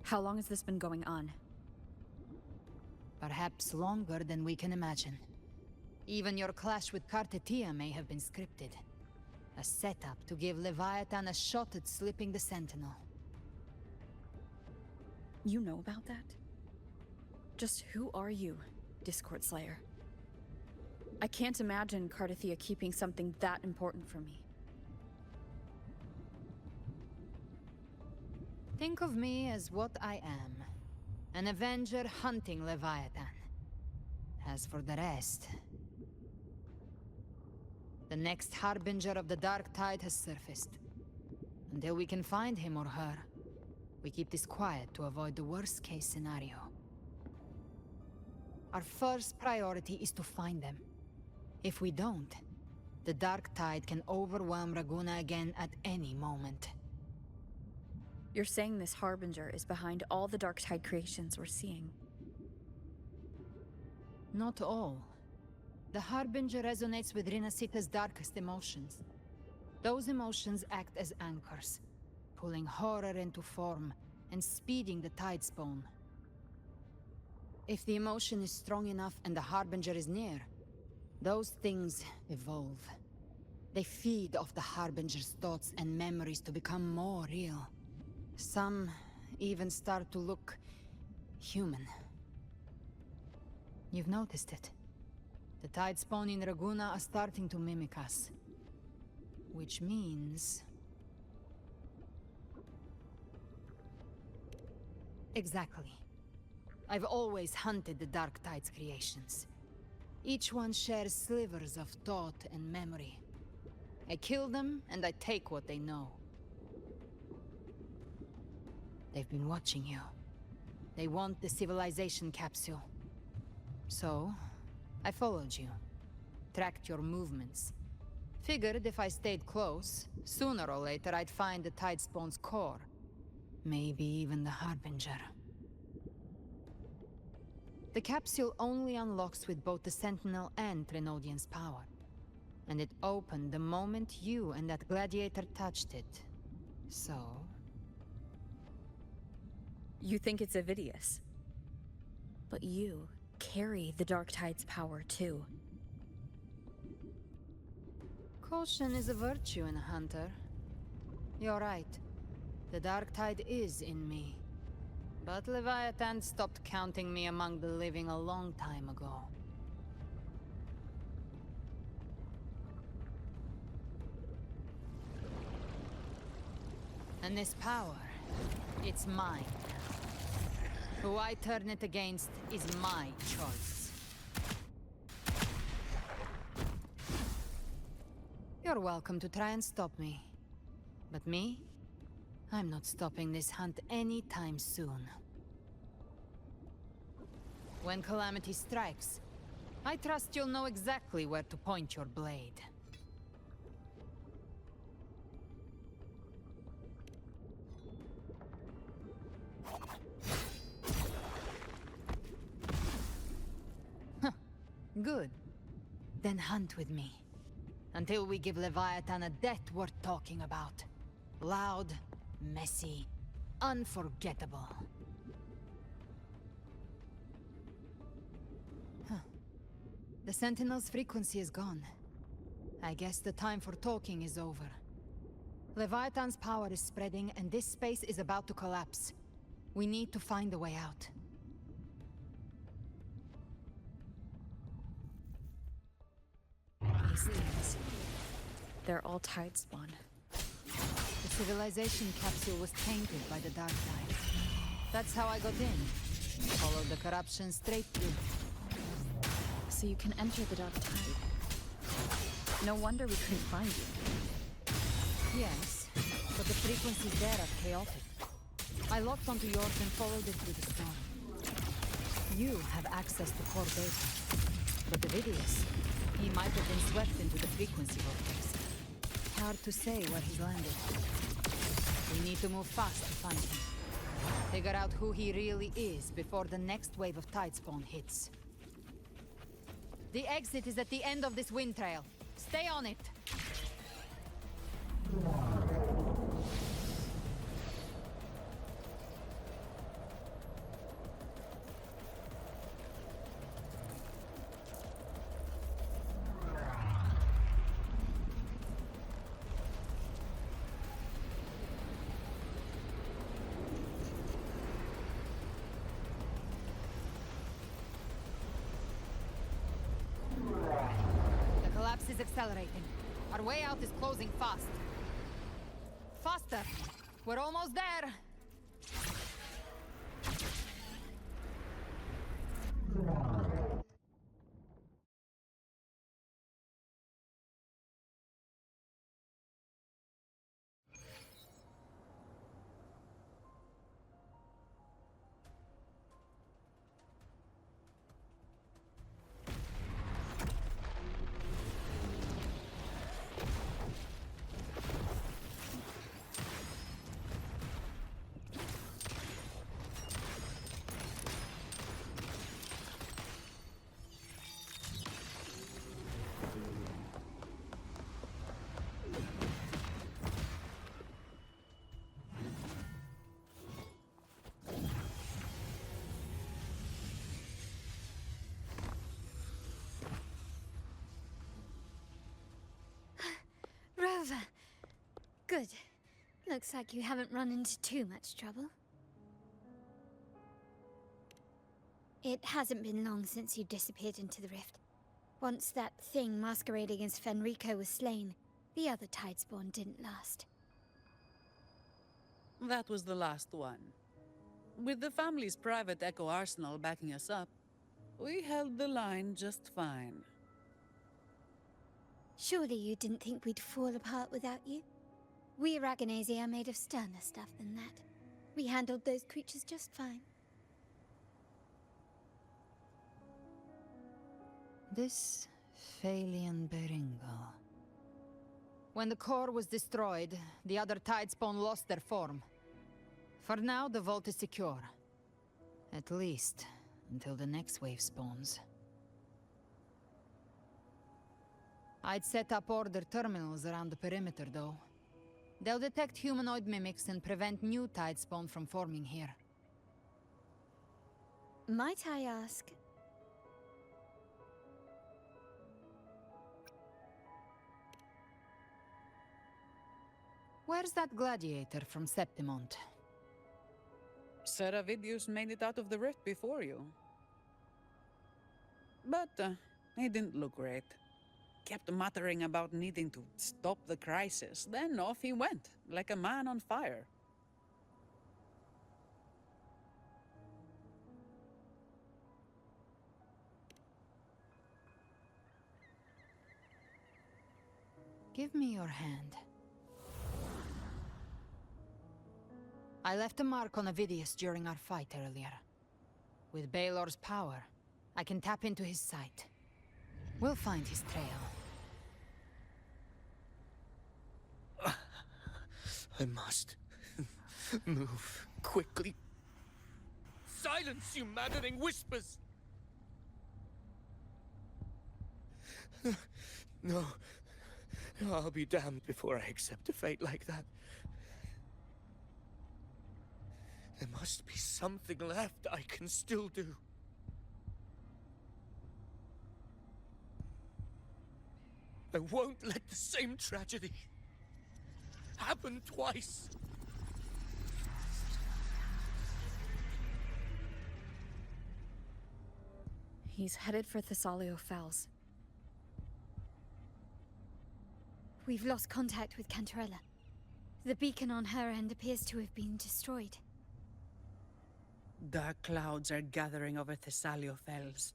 Speaker 2: How long has this been going on?
Speaker 7: Perhaps longer than we can imagine. Even your clash with Cartethia may have been scripted. A setup to give Leviathan a shot at slipping the Sentinel.
Speaker 2: You know about that? Just who are you, Discord Slayer? I can't imagine Cartethia keeping something that important from me.
Speaker 7: Think of me as what I am. An Avenger hunting Leviathan. As for the rest... The next Harbinger of the Dark Tide has surfaced. Until we can find him or her, we keep this quiet to avoid the worst-case scenario. Our first priority is to find them. If we don't, the Dark Tide can overwhelm Ragunna again at any moment.
Speaker 2: You're saying this Harbinger is behind all the Dark Tide creations we're seeing?
Speaker 7: Not all. The Harbinger resonates with Rinascita's darkest emotions. Those emotions act as anchors, pulling horror into form and speeding the Tidespawn. If the emotion is strong enough and the Harbinger is near, those things evolve. They feed off the Harbinger's thoughts and memories to become more real. Some even start to look human. You've noticed it. The Tidespawn in Ragunna are starting to mimic us. Which means... Exactly. I've always hunted the Dark Tide's creations. Each one shares slivers of thought and memory. I kill them, and I take what they know. They've been watching you. They want the Civilization Capsule. So, I followed you. Tracked your movements. Figured if I stayed close, sooner or later I'd find the Tidespawn's core. Maybe even the Harbinger. The capsule only unlocks with both the Sentinel and Threnodian's power. And it opened the moment you and that Gladiator touched it. So...
Speaker 2: You think it's Avidius. But you carry the Dark Tide's power too.
Speaker 7: Caution is a virtue in a hunter. You're right. The Dark Tide is in me. But Leviathan stopped counting me among the living a long time ago. And this power, it's mine. Who I turn it against is my choice. You're welcome to try and stop me. But me? I'm not stopping this hunt anytime soon. When calamity strikes, I trust you'll know exactly where to point your blade. Good. Then hunt with me. Until we give Leviathan a death worth talking about. Loud, messy, unforgettable. The Sentinel's frequency is gone. I guess the time for talking is over. Leviathan's power is spreading, and this space is about to collapse. We need to find a way out.
Speaker 2: These things. They're all Tidespawn.
Speaker 7: The Civilization Capsule was tainted by the Dark Tide. That's how I got in. Followed the corruption straight through.
Speaker 2: So you can enter the Dark Tide. No wonder we couldn't find you.
Speaker 7: Yes, but the frequencies there are chaotic. I locked onto yours and followed it through the storm. You have access to core data. But Avidius, he might have been swept into the frequency vortex. Hard to say where he's landed. We need to move fast to find him. Figure out who he really is before the next wave of Tidespawn hits. The exit is at the end of this wind trail. Stay on it! Is accelerating. Our way out is closing fast. Faster! We're almost there!
Speaker 1: Rover. Good. Looks like you haven't run into too much trouble. It hasn't been long since you disappeared into the rift. Once that thing masquerading as Fenrico was slain, the other Tidespawn didn't last.
Speaker 12: That was the last one. With the family's private Echo arsenal backing us up, we held the line just fine.
Speaker 1: Surely you didn't think we'd fall apart without you? We Ragunese are made of sterner stuff than that. We handled those creatures just fine.
Speaker 7: This Phalian Beringal. When the core was destroyed, the other Tidespawn lost their form. For now, the vault is secure. At least, until the next wave spawns. I'd set up order terminals around the perimeter, though. They'll detect humanoid mimics and prevent new Tidespawn from forming here.
Speaker 16: Might I ask?
Speaker 7: Where's that Gladiator from Septimont?
Speaker 12: Avidius made it out of the rift before you. But he didn't look great. Kept muttering about needing to stop the crisis, then off he went, like a man on fire.
Speaker 7: Give me your hand. I left a mark on Avidius during our fight earlier. With Baelor's power, I can tap into his sight. We'll find his trail.
Speaker 10: I must move quickly.
Speaker 4: Silence, you maddening whispers!
Speaker 10: No. I'll be damned before I accept a fate like that. There must be something left I can still do. I won't let the same tragedy happen twice.
Speaker 2: He's headed for Thessalio Fells.
Speaker 1: We've lost contact with Cantarella. The beacon on her end appears to have been destroyed.
Speaker 12: Dark clouds are gathering over Thessalio Fells.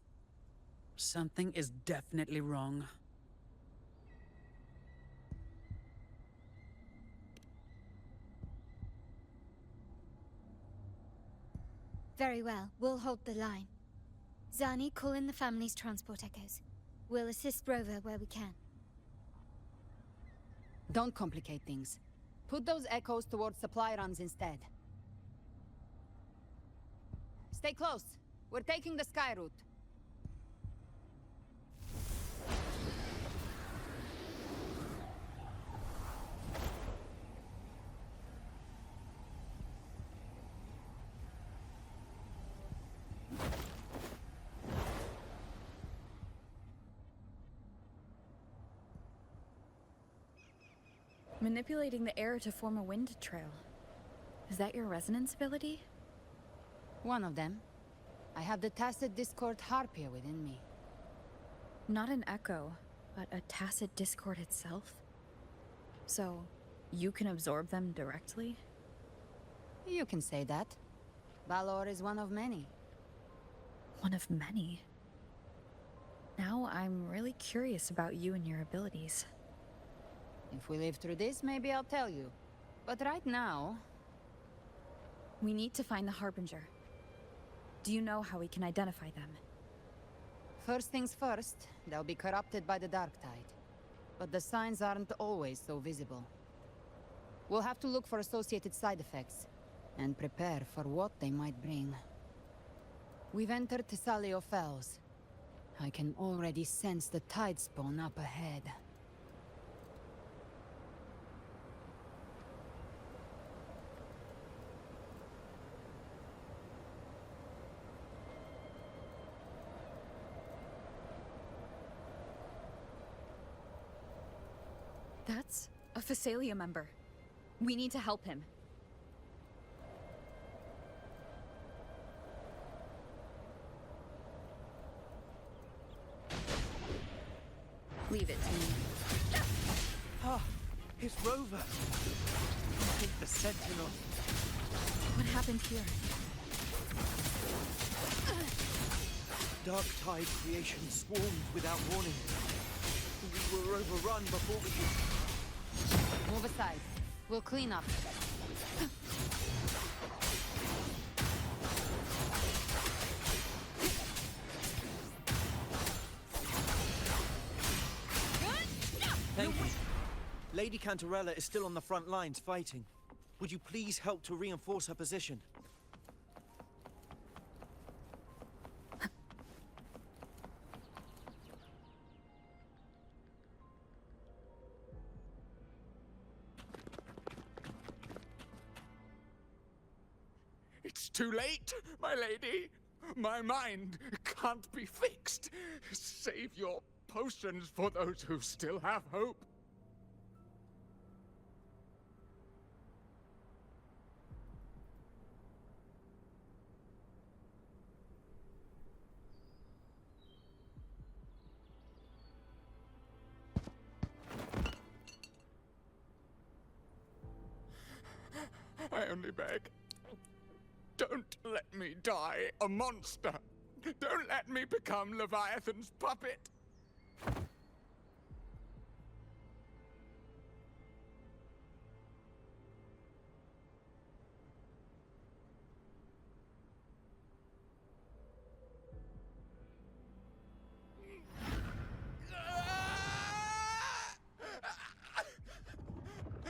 Speaker 12: Something is definitely wrong.
Speaker 1: Very well, we'll hold the line. Zani, call in the family's transport echoes. We'll assist Rover where we can.
Speaker 7: Don't complicate things. Put those echoes towards supply runs instead. Stay close. We're taking the sky route.
Speaker 2: Manipulating the air to form a wind trail. Is that your resonance ability?
Speaker 7: One of them. I have the tacit discord harpia within me.
Speaker 2: Not an echo, but a tacit discord itself? So, you can absorb them directly?
Speaker 7: You can say that. Balor is one of many.
Speaker 2: One of many? Now I'm really curious about you and your abilities.
Speaker 7: If we live through this, maybe I'll tell you. But right now...
Speaker 2: We need to find the Harbinger. Do you know how we can identify them?
Speaker 7: First things first, they'll be corrupted by the Dark Tide. But the signs aren't always so visible. We'll have to look for associated side effects, and prepare for what they might bring. We've entered Thessalio Fells. I can already sense the Tidespawn up ahead.
Speaker 2: That's a Phasalia member. We need to help him. Leave it to me.
Speaker 10: Ah, it's Rover. I think the Sentinel.
Speaker 2: What happened here?
Speaker 10: Dark Tide creation swarmed without warning. We were overrun before we could...
Speaker 7: Move aside. We'll clean up.
Speaker 10: Thank you. Lady
Speaker 18: Lady Cantarella is still on the front lines fighting. Would you please help to reinforce her position?
Speaker 19: It's too late, my lady. My mind can't be fixed. Save your potions for those who still have hope. I only beg. Don't let me die a monster. Don't let me become Leviathan's puppet.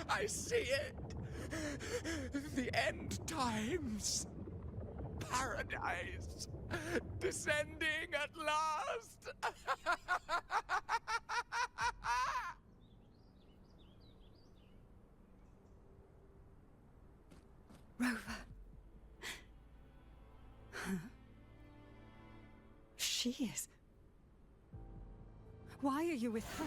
Speaker 19: I see it. The end times. Paradise. Descending at last.
Speaker 8: Rover. Huh? She is. Why are you with her?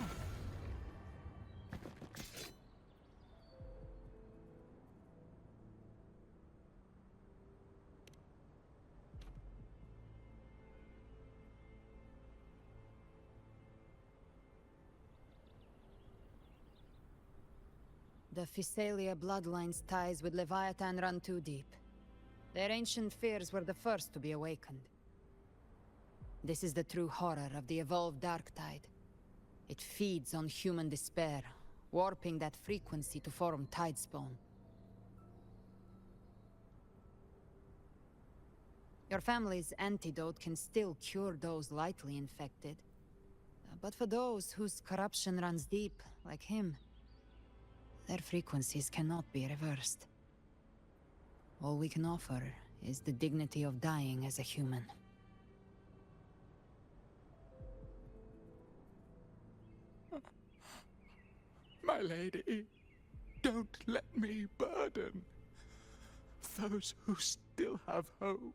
Speaker 7: The Physalia bloodline's ties with Leviathan run too deep. Their ancient fears were the first to be awakened. This is the true horror of the evolved Dark Tide. It feeds on human despair, warping that frequency to form Tidespawn. Your family's antidote can still cure those lightly infected. But for those whose corruption runs deep, like him, their frequencies cannot be reversed. All we can offer is the dignity of dying as a human.
Speaker 19: My lady, don't let me burden those who still have hope.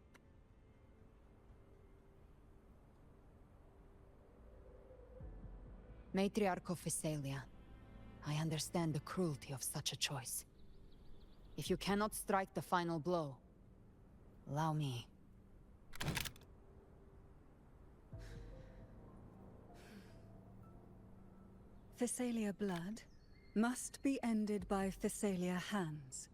Speaker 7: Matriarch of Physalia, I understand the cruelty of such a choice. If you cannot strike the final blow, allow me.
Speaker 8: Physalia blood must be ended by Physalia hands.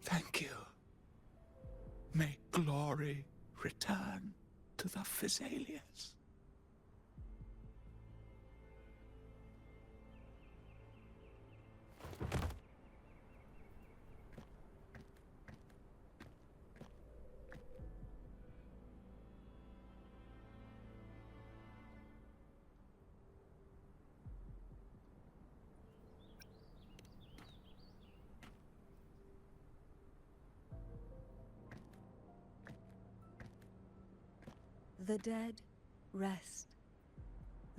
Speaker 19: Thank you. May glory return to the Physalias.
Speaker 8: The dead rest.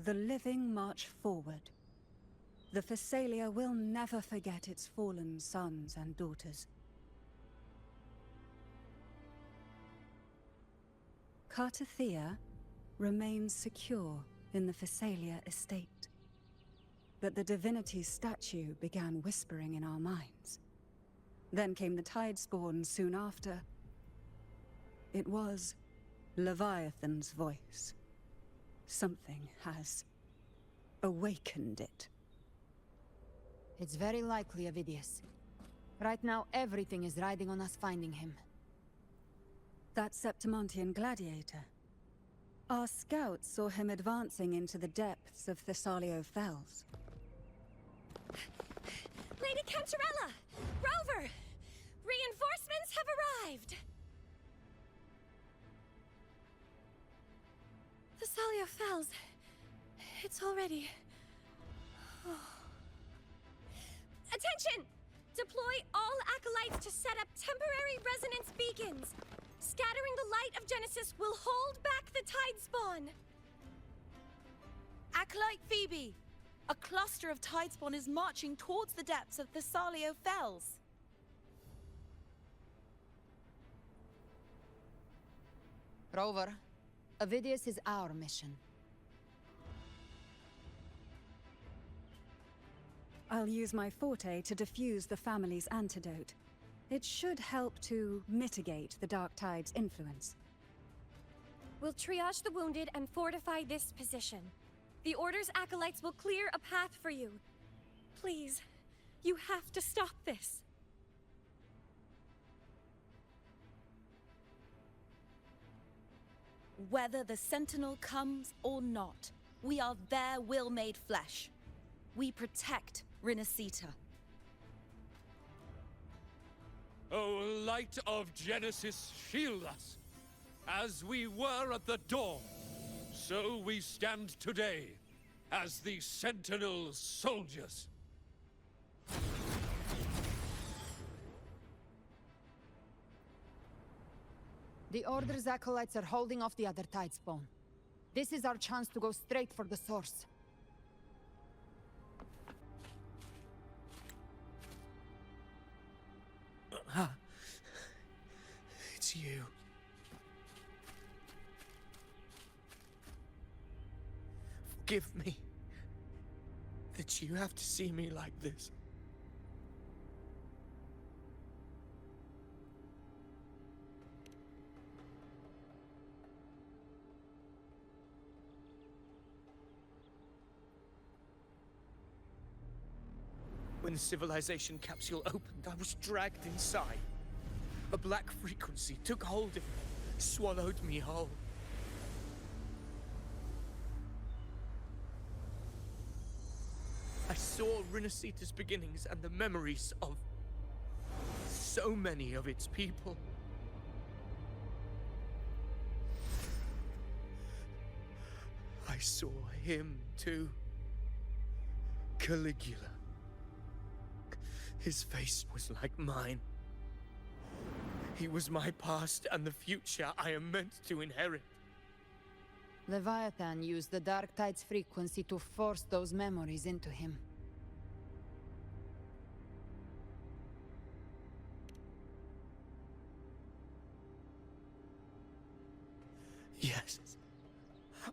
Speaker 8: The living march forward. The Physalia will never forget its fallen sons and daughters. Cartathea remains secure in the Physalia estate. But the divinity's statue began whispering in our minds. Then came the Tidespawn soon after. It was Leviathan's voice. Something has awakened it.
Speaker 7: It's very likely, Avidius. Right now, everything is riding on us finding him.
Speaker 8: That Septimontian Gladiator. Our scouts saw him advancing into the depths of Thessalio Fells.
Speaker 20: Lady Cantarella! Rover! Reinforcements have arrived! The Salio Fells. It's already... Attention! Deploy all acolytes to set up temporary resonance beacons. Scattering the light of Genesis will hold back the Tidespawn.
Speaker 13: Acolyte Phoebe! A cluster of Tidespawn is marching towards the depths of the Salio Fells.
Speaker 7: Rover, Avidius is our mission.
Speaker 8: I'll use my forte to defuse the family's antidote. It should help to mitigate the Dark Tide's influence.
Speaker 20: We'll triage the wounded and fortify this position. The Order's acolytes will clear a path for you. Please, you have to stop this.
Speaker 13: Whether the Sentinel comes or not, we are their will made flesh. We protect Rinascita.
Speaker 21: O light of Genesis, shield us. As we were at the dawn, so we stand today, as the Sentinel soldiers.
Speaker 7: The Order's acolytes are holding off the other Tidespawn. This is our chance to go straight for the source.
Speaker 10: It's you. Forgive me that you have to see me like this. When the Civilization Capsule opened, I was dragged inside. A black frequency took hold of me, swallowed me whole. I saw Rinascita's beginnings and the memories of so many of its people. I saw him too. Caligula. His face was like mine. He was my past and the future I am meant to inherit.
Speaker 7: Leviathan used the Dark Tide's frequency to force those memories into him.
Speaker 10: Yes,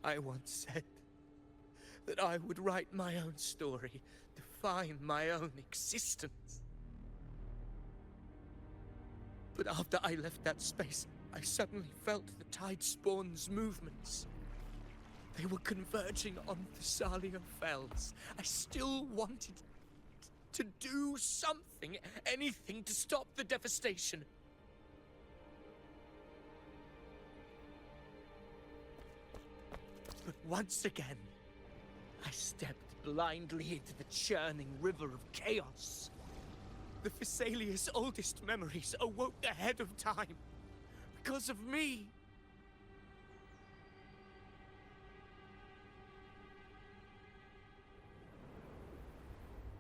Speaker 10: I once said that I would write my own story, define my own existence. But after I left that space, I suddenly felt the Tidespawn's movements. They were converging on the Salio Fells. I still wanted to do something, anything to stop the devastation. But once again, I stepped blindly into the churning river of chaos. The Thessalia's oldest memories awoke ahead of time. Because of me.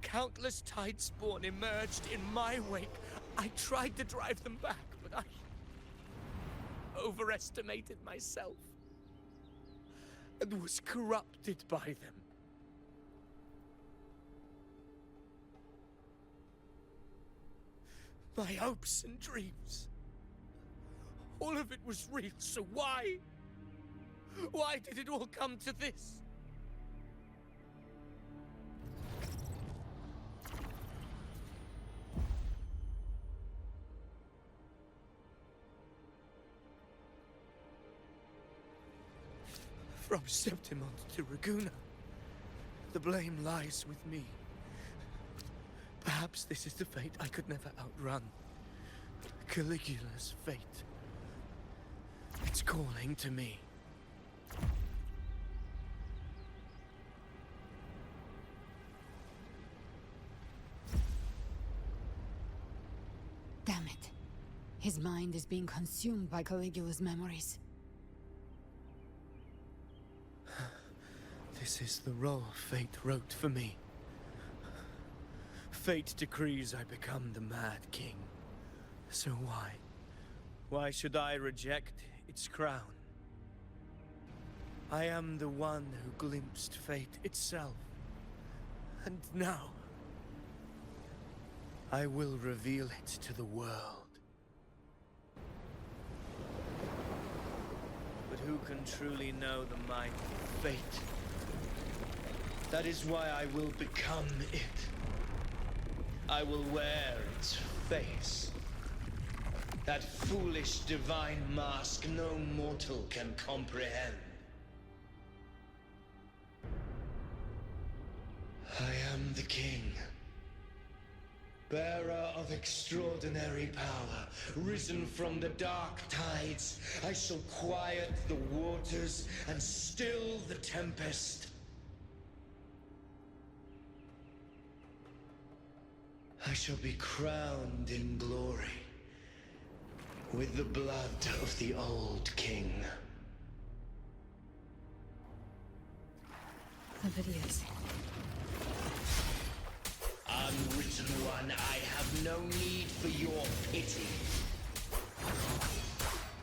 Speaker 10: Countless Tidespawn emerged in my wake. I tried to drive them back, but I overestimated myself. And was corrupted by them. My hopes and dreams. All of it was real, so why? Why did it all come to this? From Septimont to Ragunna, the blame lies with me. Perhaps this is the fate I could never outrun. Caligula's fate. It's calling to me.
Speaker 7: His mind is being consumed by Caligula's memories.
Speaker 10: This is the role fate wrote for me. Fate decrees I become the Mad King. So why? Why should I reject its crown? I am the one who glimpsed fate itself. And now, I will reveal it to the world. But who can truly know the mind of fate? That is why I will become it. I will wear its face. That foolish divine mask no mortal can comprehend. I am the king. Bearer of extraordinary power, risen from the dark tides, I shall quiet the waters and still the tempest. I shall be crowned in glory, with the blood of the old king.
Speaker 2: Avidius.
Speaker 10: Unwritten one, I have no need for your pity.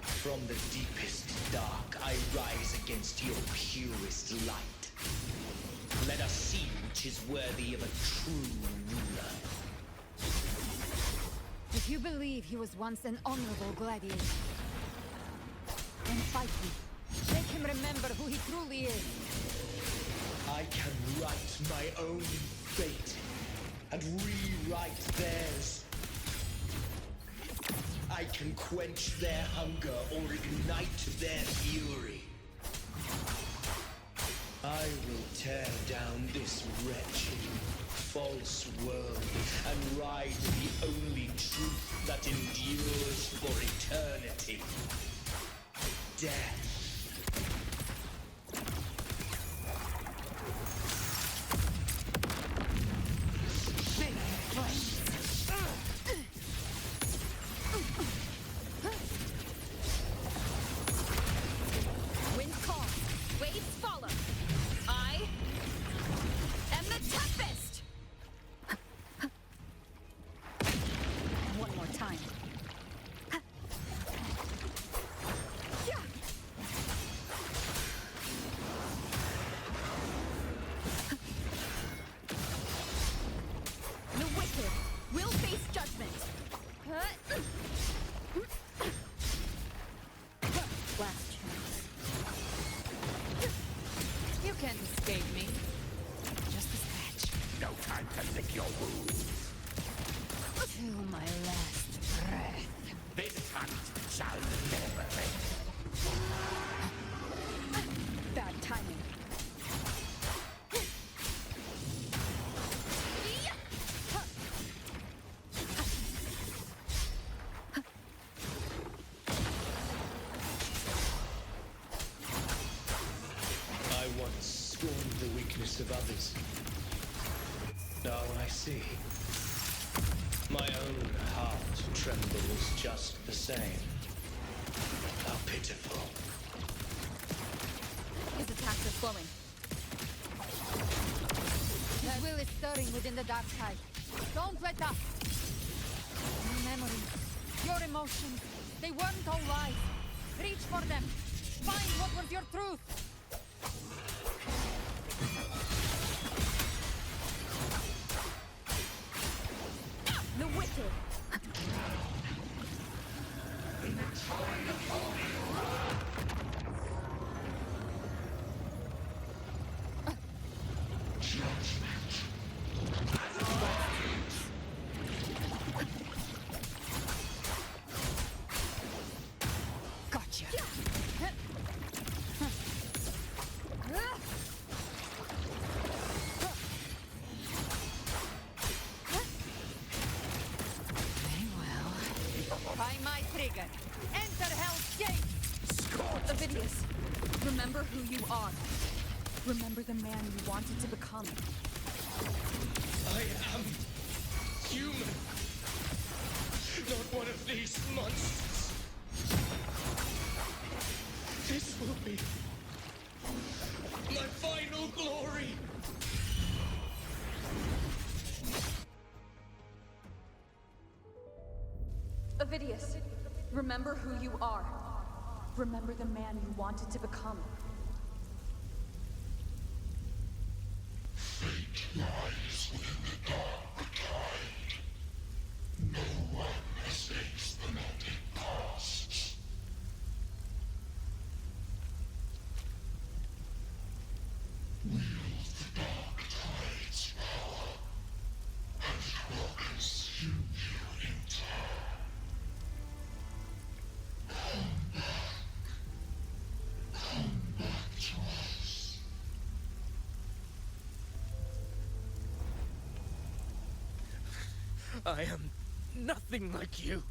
Speaker 10: From the deepest dark, I rise against your purest light. Let us see which is worthy of a true ruler.
Speaker 7: If you believe he was once an honorable gladiator, then fight him. Make him remember who he truly is.
Speaker 10: I can write my own fate and rewrite theirs. I can quench their hunger or ignite their fury. I will tear down this wretched, false world and ride the only truth that endures for eternity. Death.
Speaker 20: Wind calm, waves follow. I am the Tempest!
Speaker 2: One more time.
Speaker 20: The wicked will face judgment.
Speaker 2: Last chance.
Speaker 7: You can't escape me. Just a scratch.
Speaker 19: No time to lick your wounds.
Speaker 7: Till my last breath.
Speaker 19: This hunt shall never end.
Speaker 2: Bad timing.
Speaker 10: I once scorned the weakness of others. Now I see. My own heart trembles just the same. How pitiful.
Speaker 20: His attacks are slowing.
Speaker 7: His will is stirring within the dark tide. Don't let up! Your memories, your emotions, they weren't all lies. Reach for them. Find what was your truth.
Speaker 20: The wicked.
Speaker 7: Gotcha. Very well. By my trigger. Enter Hell's Gate!
Speaker 20: Avidius, remember who you are. Remember the man you wanted to become.
Speaker 10: I am human.
Speaker 19: Not one of these monsters. This will be my final glory.
Speaker 11: Avidius, remember who you are. Remember the man you wanted to become.
Speaker 6: Fate lies within the dark tide. No one escapes the melting past. Wield the dark tide's power, and it will consume you in turn. Come back to us.
Speaker 10: I am nothing like you.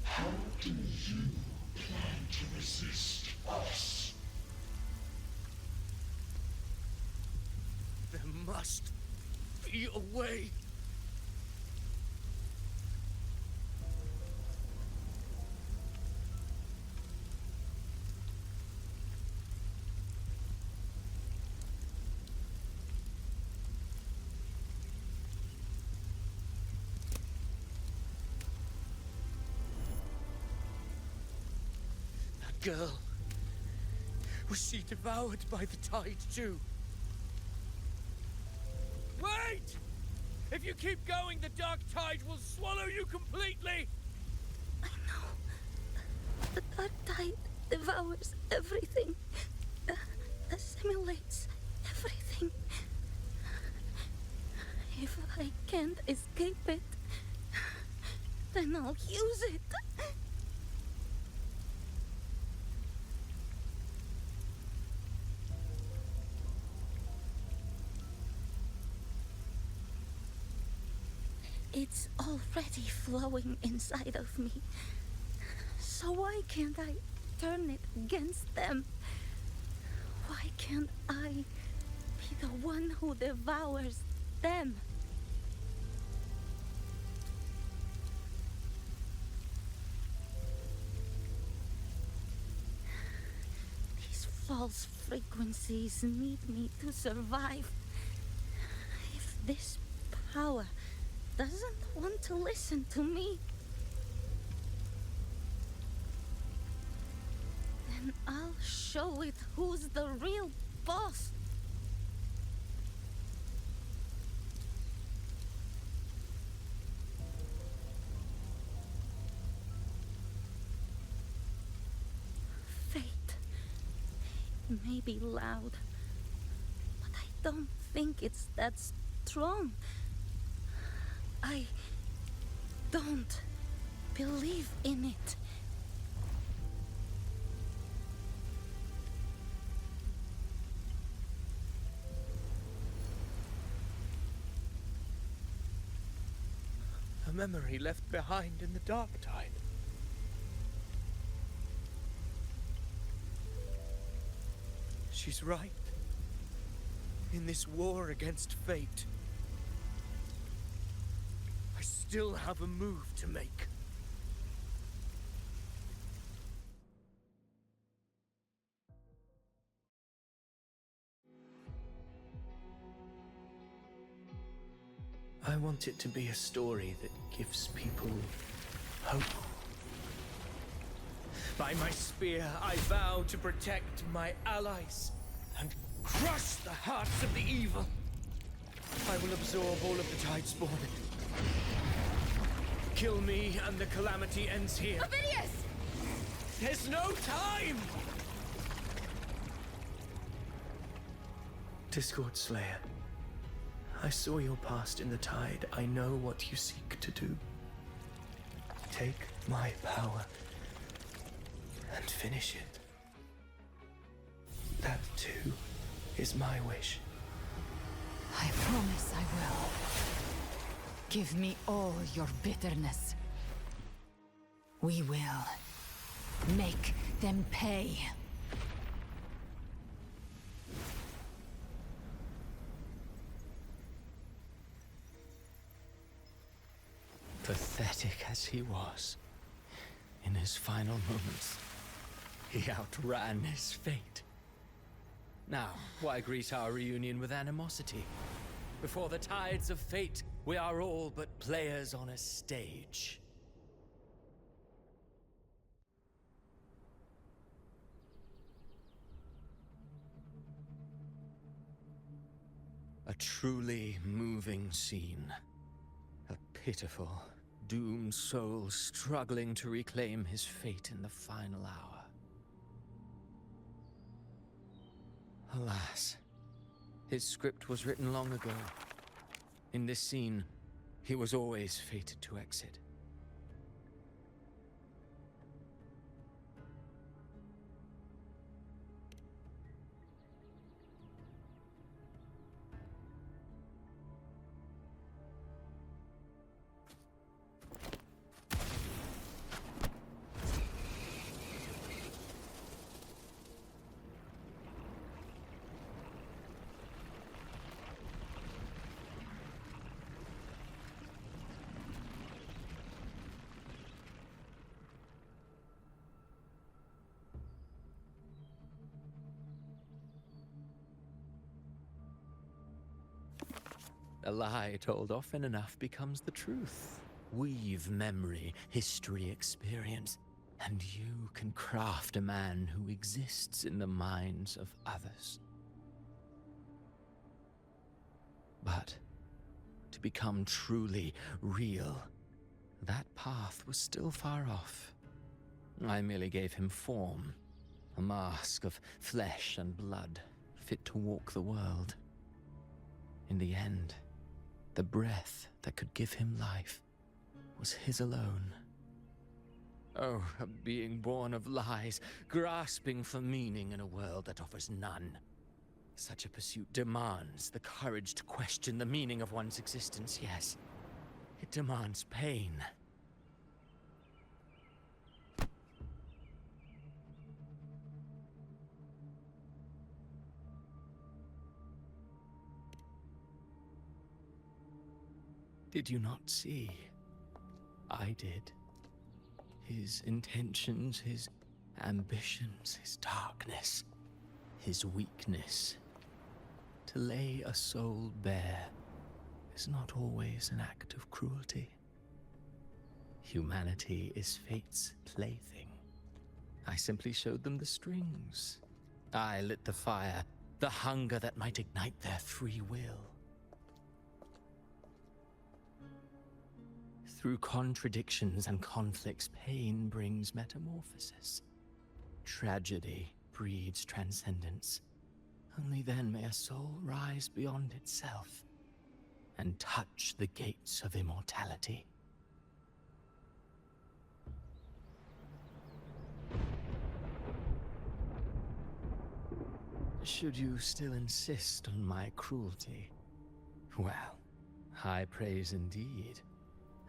Speaker 6: How do you plan to resist us?
Speaker 10: There must be a way. Girl. Was she devoured by the tide too?
Speaker 4: Wait! If you keep going, the dark tide will swallow you completely!
Speaker 3: I know. The dark tide devours everything. Assimilates everything. If I can't escape it, then I'll use it. It's already flowing inside of me. So why can't I turn it against them? Why can't I be the one who devours them? These false frequencies need me to survive. If this power doesn't want to listen to me, then I'll show it who's the real boss. Fate. It may be loud, but I don't think it's that strong. I don't believe in it.
Speaker 10: A memory left behind in the dark tide. She's right. In this war against fate, I still have a move to make. I want it to be a story that gives people hope. By my spear, I vow to protect my allies and crush the hearts of the evil. I will absorb all of the Tidespawn. Kill me and the calamity ends here.
Speaker 11: Avidius!
Speaker 10: There's no time! Discord Slayer, I saw your past in the tide. I know what you seek to do. Take my power and finish it. That too is my wish.
Speaker 7: I promise I will. Give me all your bitterness. We will make them pay.
Speaker 5: Pathetic as he was, in his final moments, he outran his fate. Now, why greet our reunion with animosity? Before the tides of fate, we are all but players on a stage. A truly moving scene. A pitiful, doomed soul struggling to reclaim his fate in the final hour. Alas, his script was written long ago. In this scene, he was always fated to exit. A lie told often enough becomes the truth. Weave memory, history, experience, and you can craft a man who exists in the minds of others. But to become truly real, that path was still far off. I merely gave him form, a mask of flesh and blood, fit to walk the world. In the end, the breath that could give him life was his alone. Oh, a being born of lies, grasping for meaning in a world that offers none. Such a pursuit demands the courage to question the meaning of one's existence, yes. It demands pain. Did you not see? I did. His intentions, his ambitions, his darkness, his weakness. To lay a soul bare is not always an act of cruelty. Humanity is fate's plaything. I simply showed them the strings. I lit the fire, the hunger that might ignite their free will. Through contradictions and conflicts, pain brings metamorphosis. Tragedy breeds transcendence. Only then may a soul rise beyond itself and touch the gates of immortality. Should you still insist on my cruelty? Well, high praise indeed.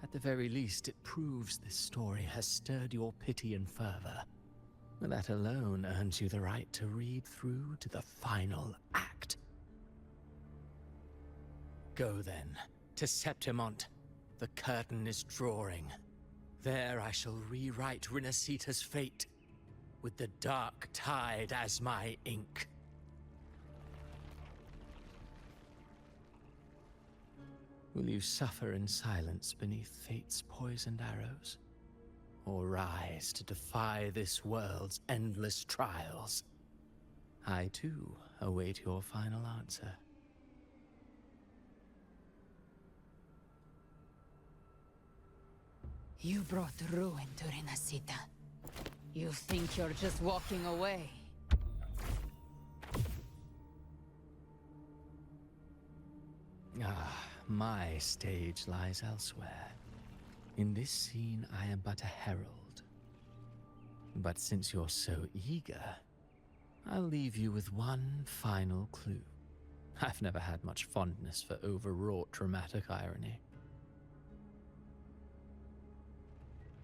Speaker 5: At the very least, it proves this story has stirred your pity and fervor. That alone earns you the right to read through to the final act. Go then, to Septimont. The curtain is drawing. There I shall rewrite Rinascita's fate, with the dark tide as my ink. Will you suffer in silence beneath fate's poisoned arrows? Or rise to defy this world's endless trials? I too await your final answer.
Speaker 7: You brought ruin to Rinascita. You think you're just walking away?
Speaker 5: Ah, my stage lies elsewhere. In this scene, I am but a herald. But since you're so eager, I'll leave you with one final clue. I've never had much fondness for overwrought dramatic irony.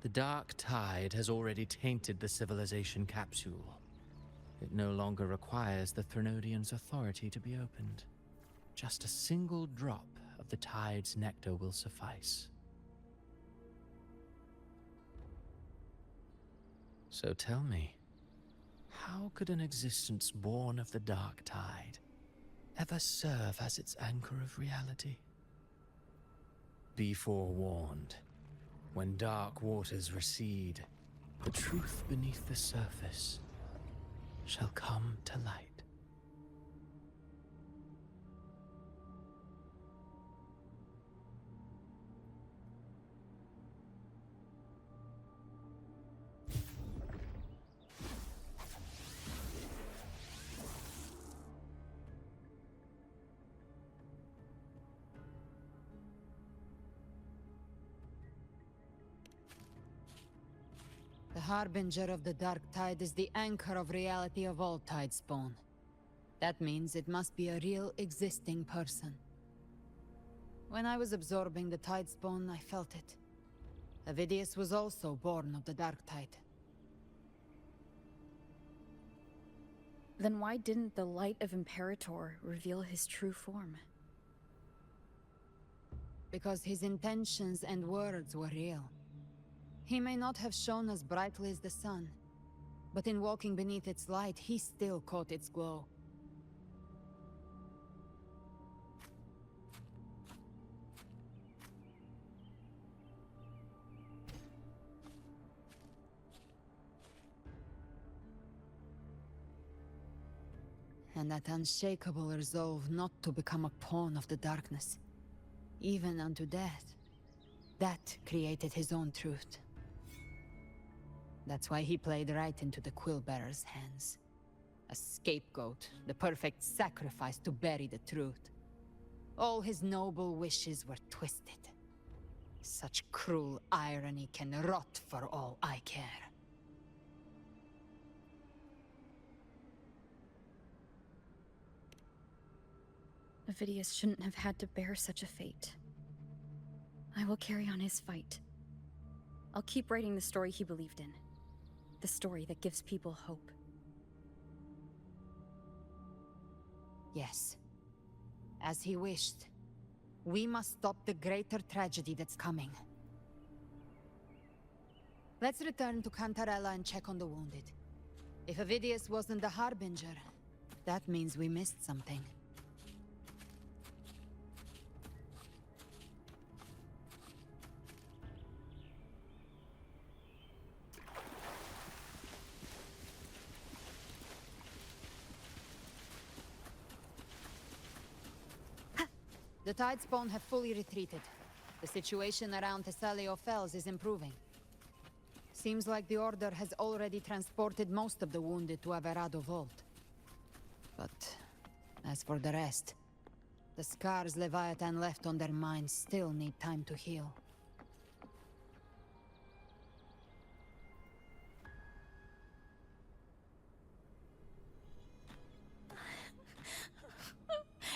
Speaker 5: The dark tide has already tainted the Civilization Capsule. It no longer requires the Threnodian's authority to be opened. Just a single drop of the tide's nectar will suffice. So tell me, how could an existence born of the dark tide ever serve as its anchor of reality? Be forewarned. When dark waters recede, the truth beneath the surface shall come to light.
Speaker 7: The Harbinger of the Dark Tide is the anchor of reality of all Tidespawn. That means it must be a real, existing person. When I was absorbing the Tidespawn, I felt it. Avidius was also born of the Dark Tide.
Speaker 2: Then why didn't the light of Imperator reveal his true form?
Speaker 7: Because his intentions and words were real. He may not have shone as brightly as the sun, but in walking beneath its light, he still caught its glow. And that unshakable resolve not to become a pawn of the darkness, even unto death, that created his own truth. That's why he played right into the Quill-Bearer's hands. A scapegoat, the perfect sacrifice to bury the truth. All his noble wishes were twisted. Such cruel irony can rot for all I care.
Speaker 2: Avidius shouldn't have had to bear such a fate. I will carry on his fight. I'll keep writing the story he believed in. The story that gives people hope.
Speaker 7: Yes. As he wished. We must stop the greater tragedy that's coming. Let's return to Cantarella and check on the wounded. If Avidius wasn't the Harbinger, that means we missed something. The Tidespawn have fully retreated. The situation around Thessalio Fells is improving. Seems like the Order has already transported most of the wounded to Averado Vault. But as for the rest, the scars Leviathan left on their minds still need time to heal.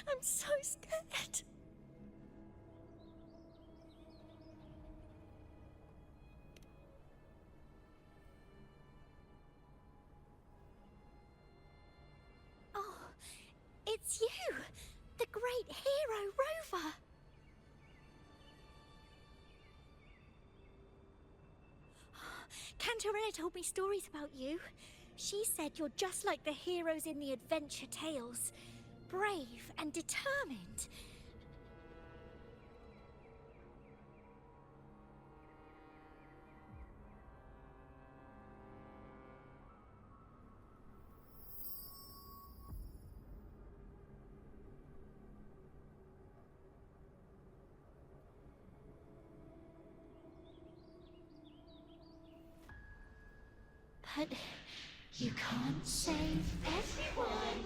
Speaker 20: I'm so scared. Oh, it's you! The great hero, Rover! Cantarella told me stories about you. She said you're just like the heroes in the adventure tales. Brave and determined. But you can't save everyone.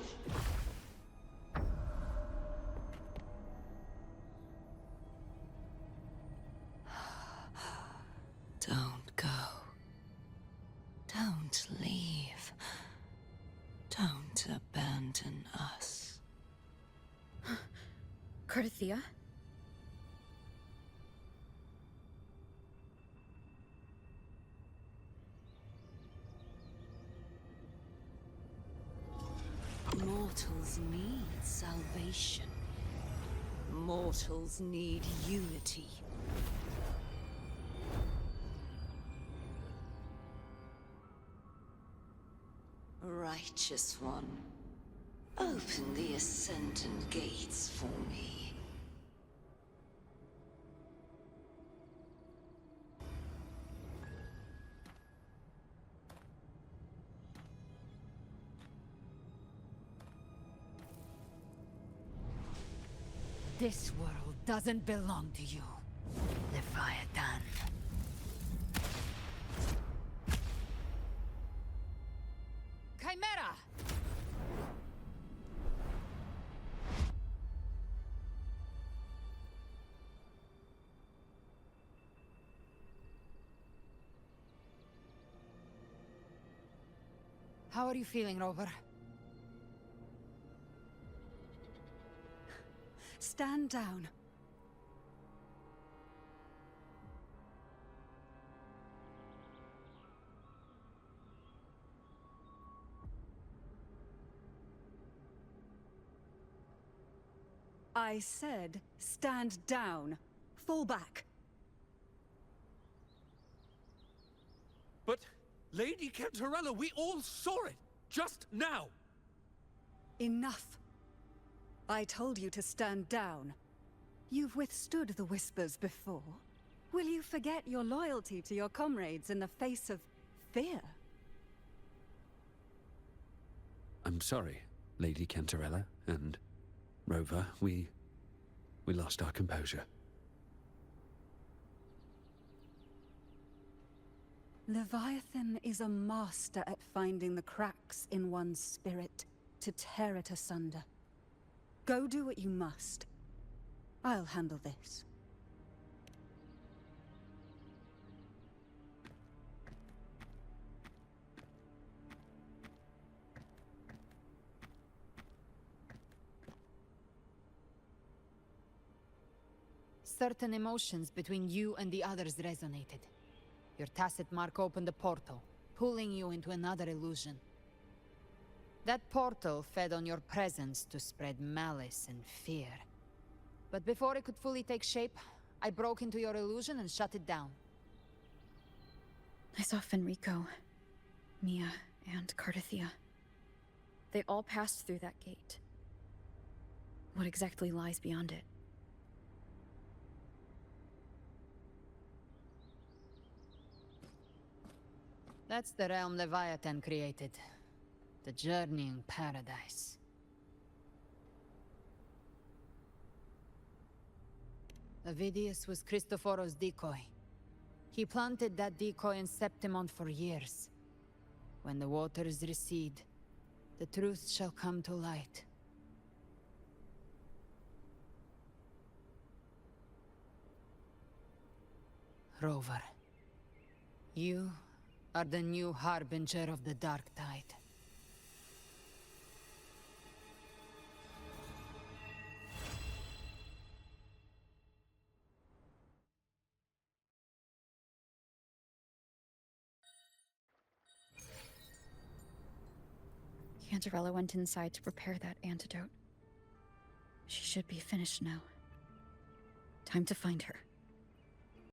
Speaker 17: Don't go. Don't leave. Don't abandon us.
Speaker 2: Carthea?
Speaker 17: Mortals need salvation. Mortals need unity. righteous one. Open the Ascendant gates for me.
Speaker 7: This world doesn't belong to you, Leviathan. Chimera! How are you feeling, Rover?
Speaker 8: Stand down. I said, stand down. Fall back.
Speaker 21: But, Lady Cantarella, we all saw it! Just now!
Speaker 8: Enough. I told you to stand down. You've withstood the whispers before. Will you forget your loyalty to your comrades in the face of fear?
Speaker 14: I'm sorry, Lady Cantarella and Rover. We lost our composure.
Speaker 8: Leviathan is a master at finding the cracks in one's spirit to tear it asunder. Go do what you must. I'll handle this.
Speaker 7: Certain emotions between you and the others resonated. Your tacit mark opened a portal, pulling you into another illusion. That portal fed on your presence to spread malice and fear. But before it could fully take shape, I broke into your illusion and shut it down.
Speaker 2: I saw Fenrico, Mia, and Cardathia. They all passed through that gate. What exactly lies beyond it?
Speaker 7: That's the realm Leviathan created. The journeying paradise. Avidius was Cristoforo's decoy. He planted that decoy in Septimon for years. When the waters recede, the truth shall come to light. Rover, you are the new harbinger of the Dark Tide.
Speaker 2: Cantarella went inside to prepare that antidote. She should be finished now. Time to find her.